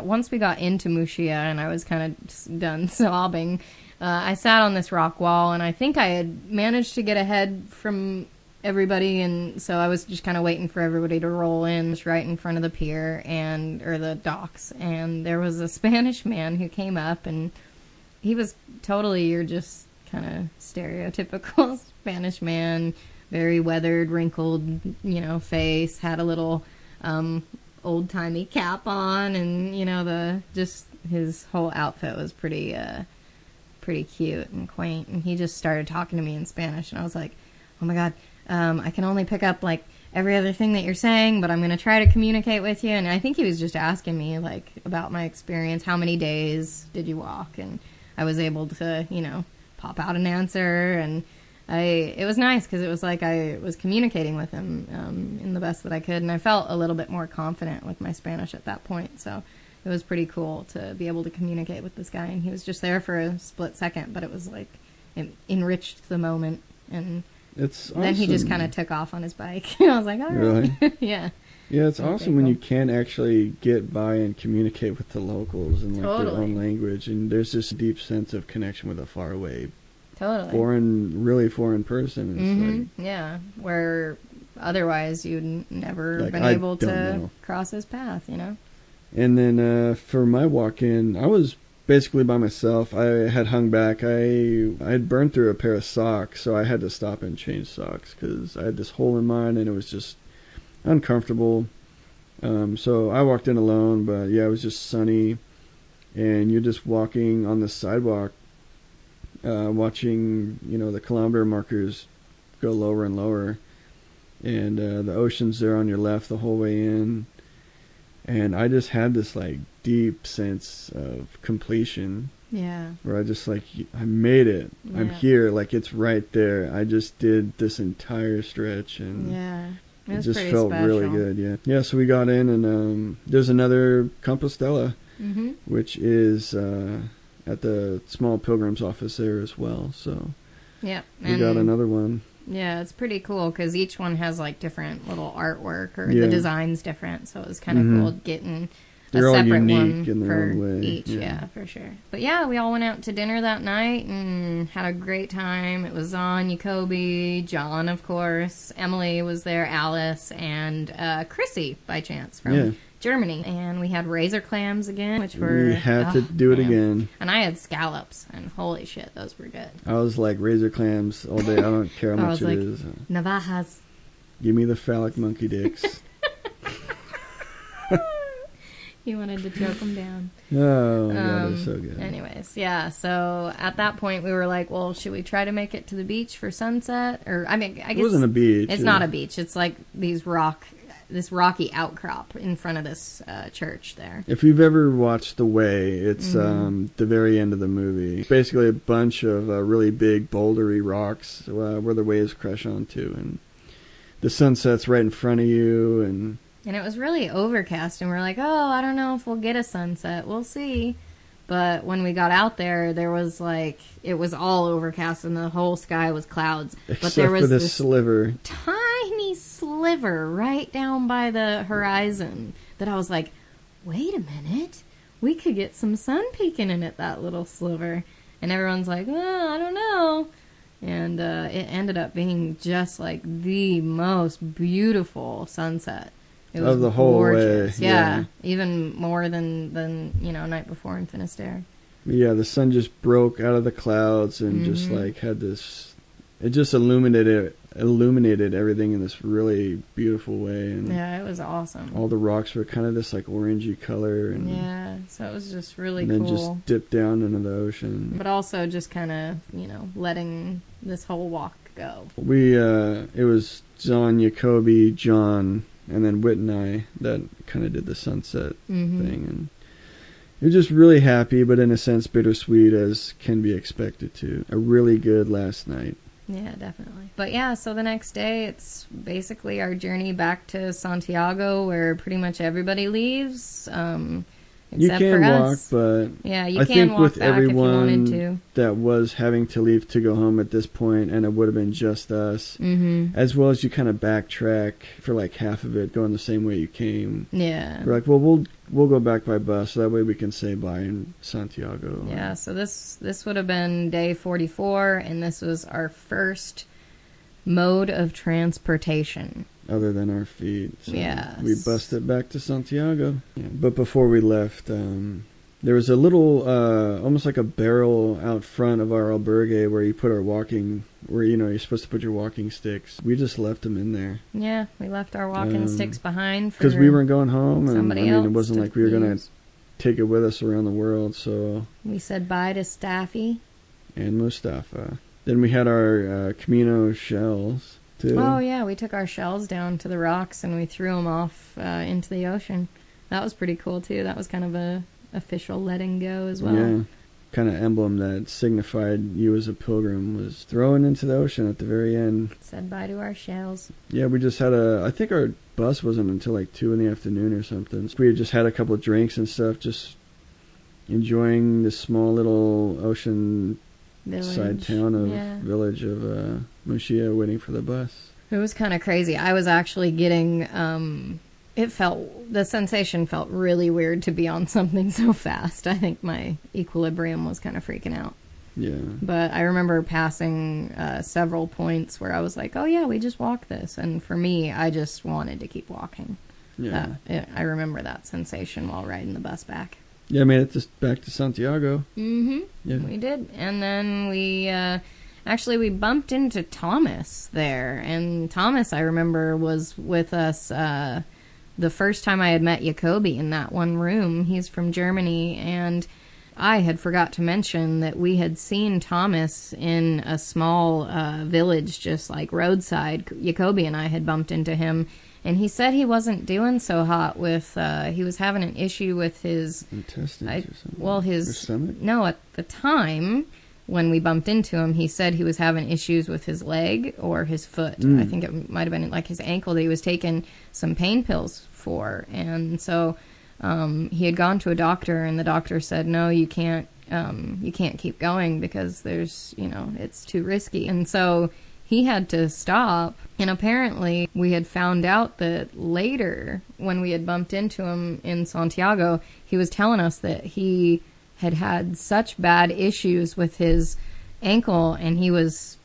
Once we got into Mushia, and I was kind of just done sobbing, I sat on this rock wall, and I think I had managed to get ahead from everybody, and so I was just kind of waiting for everybody to roll in, just right in front of the pier or the docks, and there was a Spanish man who came up, and he was totally your just kind of stereotypical Spanish man, very weathered, wrinkled, you know, face, had a little old-timey cap on, and you know, his whole outfit was pretty cute and quaint, and he just started talking to me in Spanish, and I was like, oh my God, I can only pick up, like, every other thing that you're saying, but I'm going to try to communicate with you. And I think he was just asking me, like, about my experience. How many days did you walk? And I was able to, you know, pop out an answer. And it was nice because it was like I was communicating with him in the best that I could. And I felt a little bit more confident with my Spanish at that point. So it was pretty cool to be able to communicate with this guy. And he was just there for a split second, but it was like it enriched the moment. And it's awesome. Then he just kind of took off on his bike. I was like, all right. Really? Yeah. Yeah, it's awesome when you can actually get by and communicate with the locals in like their own language. And there's this deep sense of connection with a faraway, really foreign person. It's like, yeah, where otherwise you'd never been able to cross his path, you know? And then for my walk-in, I was basically by myself. I had hung back. I had burned through a pair of socks, so I had to stop and change socks because I had this hole in mine and it was just uncomfortable. So I walked in alone, but yeah, it was just sunny, and you're just walking on the sidewalk, watching, you know, the kilometer markers go lower and lower, and the ocean's there on your left the whole way in. And I just had this, like, deep sense of completion. Yeah. Where I just, like, I made it. Yeah. I'm here. Like, it's right there. I just did this entire stretch. And yeah. It just felt special. Really good, yeah. Yeah, so we got in, and there's another Compostela, which is at the small pilgrim's office there as well. So yeah, we got another one. Yeah, it's pretty cool because each one has like different little artwork, or the design's different, so it was kind of cool getting They're a all separate unique one in their for own way. each. Yeah, for sure. But yeah, we all went out to dinner that night and had a great time. It was on Jacoby, John, of course, Emily was there, Alice, and Chrissy, by chance, from Germany. And we had razor clams again, which were... We had to do it again. And I had scallops, and holy shit, those were good. I was like, razor clams all day. I don't care how much it is. Navajas. Give me the phallic monkey dicks. He wanted to choke them down. Oh, God, it's so good. Anyways, yeah, so at that point we were like, well, should we try to make it to the beach for sunset? Or, I mean, I guess... It wasn't a beach. It's not a beach. It's like this rocky outcrop in front of this church there. If you've ever watched The Way, it's the very end of the movie. It's basically a bunch of really big bouldery rocks where the waves crash onto, and the sunset's right in front of you, and it was really overcast, and we're like, oh, I don't know if we'll get a sunset. We'll see. But when we got out there, there was like, it was all overcast, and the whole sky was clouds. But there was this sliver. Tiny sliver right down by the horizon that I was like, wait a minute, we could get some sun peeking in at that little sliver. And everyone's like, oh, I don't know. And it ended up being just like the most beautiful sunset. It was of the whole gorgeous. way. Yeah, even more than night before in Finisterre. Yeah, the sun just broke out of the clouds and just like had this. It just illuminated everything in this really beautiful way. And yeah, it was awesome. All the rocks were kind of this like orangey color. And yeah, so it was just really cool. And then just dipped down into the ocean. But also just kind of, letting this whole walk go. It was John, Jacoby, John, and then Whit and I that kind of did the sunset thing. And you're just really happy, but in a sense bittersweet, as can be expected to. A really good last night. Yeah, definitely. But yeah, so the next day, it's basically our journey back to Santiago, where pretty much everybody leaves, except you can for walk, us. But yeah, you I can think walk with back everyone if you wanted to. That was having to leave to go home at this point, and it would have been just us, as well as you kind of backtrack for like half of it, going the same way you came. Yeah. We're like, well, we'll go back by bus, so that way we can say bye in Santiago. Yeah, so this would have been day 44, and this was our first mode of transportation. Other than our feet. So yes. We busted back to Santiago. Yeah. But before we left, there was a little, almost like a barrel out front of our albergue where you put our you're supposed to put your walking sticks. We just left them in there. Yeah, we left our walking sticks behind because we weren't going home, and else it wasn't like we were going to take it with us around the world. So we said bye to Staffy and Mustafa. Then we had our Camino shells too. Oh, yeah, we took our shells down to the rocks and we threw them off into the ocean. That was pretty cool, too. That was kind of a official letting go as well. Yeah. Kind of emblem that signified you as a pilgrim was thrown into the ocean at the very end. Said bye to our shells. Yeah, we just had I think our bus wasn't until like 2 in the afternoon or something. So we had just had a couple of drinks and stuff, just enjoying this small little ocean side town of village of Mushia, waiting for the bus. It was kind of crazy. I was actually getting the sensation felt really weird to be on something so fast. I think my equilibrium was kind of freaking out. Yeah. But I remember passing several points where I was like, oh yeah, we just walked this. And for me, I just wanted to keep walking. Yeah. I remember that sensation while riding the bus back. Yeah, I made it back to Santiago. Mm-hmm. Yeah. We did. And then we bumped into Thomas there. And Thomas, I remember, was with us the first time I had met Jacoby in that one room. He's from Germany, and I had forgot to mention that we had seen Thomas in a small village just like roadside. Jacoby and I had bumped into him, and he said he wasn't doing so hot with, he was having an issue with his intestines or something. Well, his stomach? No, at the time when we bumped into him, he said he was having issues with his leg or his foot. I think it might have been like his ankle that he was taking some pain pills for. And so he had gone to a doctor, and the doctor said, no, you can't keep going because there's, it's too risky. And so he had to stop. And apparently we had found out that later, when we had bumped into him in Santiago, he was telling us that he had such bad issues with his ankle, and he was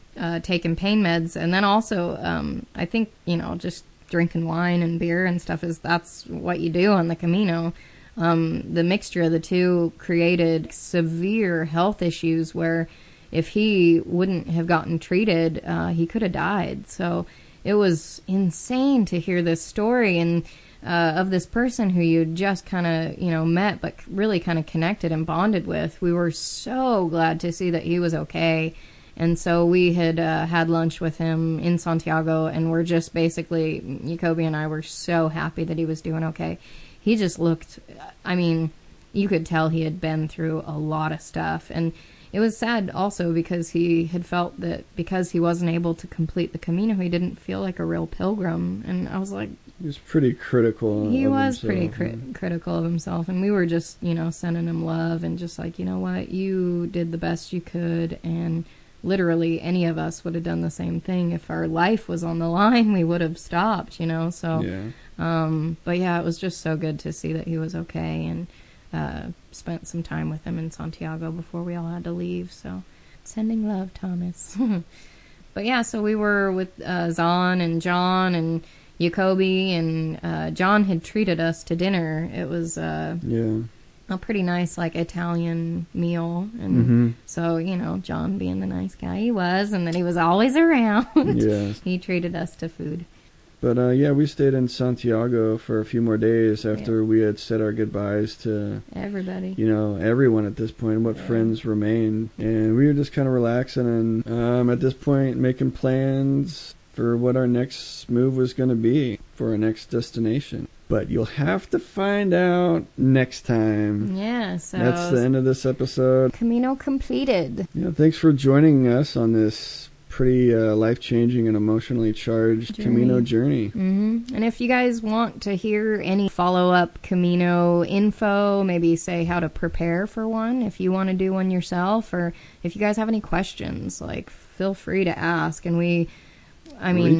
taking pain meds. And then also, I think, just drinking wine and beer and stuff that's what you do on the Camino. The mixture of the two created severe health issues where if he wouldn't have gotten treated, he could have died. So it was insane to hear this story and of this person who you just kind of, met, but really kind of connected and bonded with. We were so glad to see that he was okay. And so we had had lunch with him in Santiago, and we're just basically, Jacoby and I were so happy that he was doing okay. He just looked, you could tell he had been through a lot of stuff. And it was sad also because he had felt that because he wasn't able to complete the Camino, he didn't feel like a real pilgrim. And I was like... He was pretty critical He was himself, pretty critical of himself. And we were just, sending him love and just like, you know what, you did the best you could. And literally any of us would have done the same thing. If our life was on the line, we would have stopped, So, yeah. But yeah, it was just so good to see that he was okay, and spent some time with him in Santiago before we all had to leave. So, sending love, Thomas. But yeah, so we were with Zahn and John and Jacoby, and John had treated us to dinner. It was a pretty nice, like, Italian meal. And so, John being the nice guy he was, and that he was always around, he treated us to food. But, we stayed in Santiago for a few more days after we had said our goodbyes to... everybody. Everyone at this point, what friends remained. And we were just kind of relaxing and, at this point, making plans for what our next move was going to be for our next destination. But you'll have to find out next time. Yeah, so... That's the end of this episode. Camino completed. Yeah, thanks for joining us on this pretty life-changing and emotionally charged Camino journey. Mm-hmm. And if you guys want to hear any follow-up Camino info, maybe say how to prepare for one, if you want to do one yourself, or if you guys have any questions, like, feel free to ask. And reach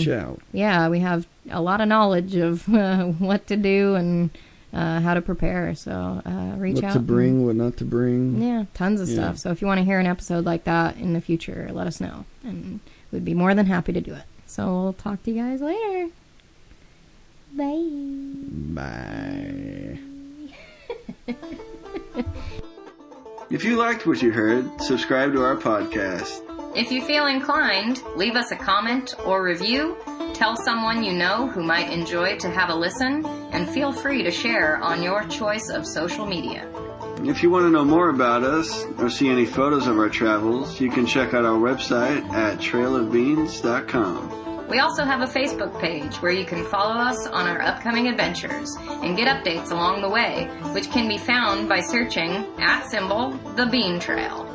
out. Yeah, we have a lot of knowledge of what to do and how to prepare. So reach out. What to bring, what not to bring. Yeah, tons of stuff. So if you want to hear an episode like that in the future, let us know. And we'd be more than happy to do it. So we'll talk to you guys later. Bye. If you liked what you heard, subscribe to our podcast. If you feel inclined, leave us a comment or review, tell someone you know who might enjoy to have a listen, and feel free to share on your choice of social media. If you want to know more about us or see any photos of our travels, you can check out our website at trailofbeans.com. We also have a Facebook page where you can follow us on our upcoming adventures and get updates along the way, which can be found by searching @the Bean Trail.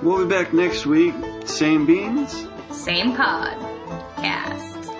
We'll be back next week. Same beans? Same podcast.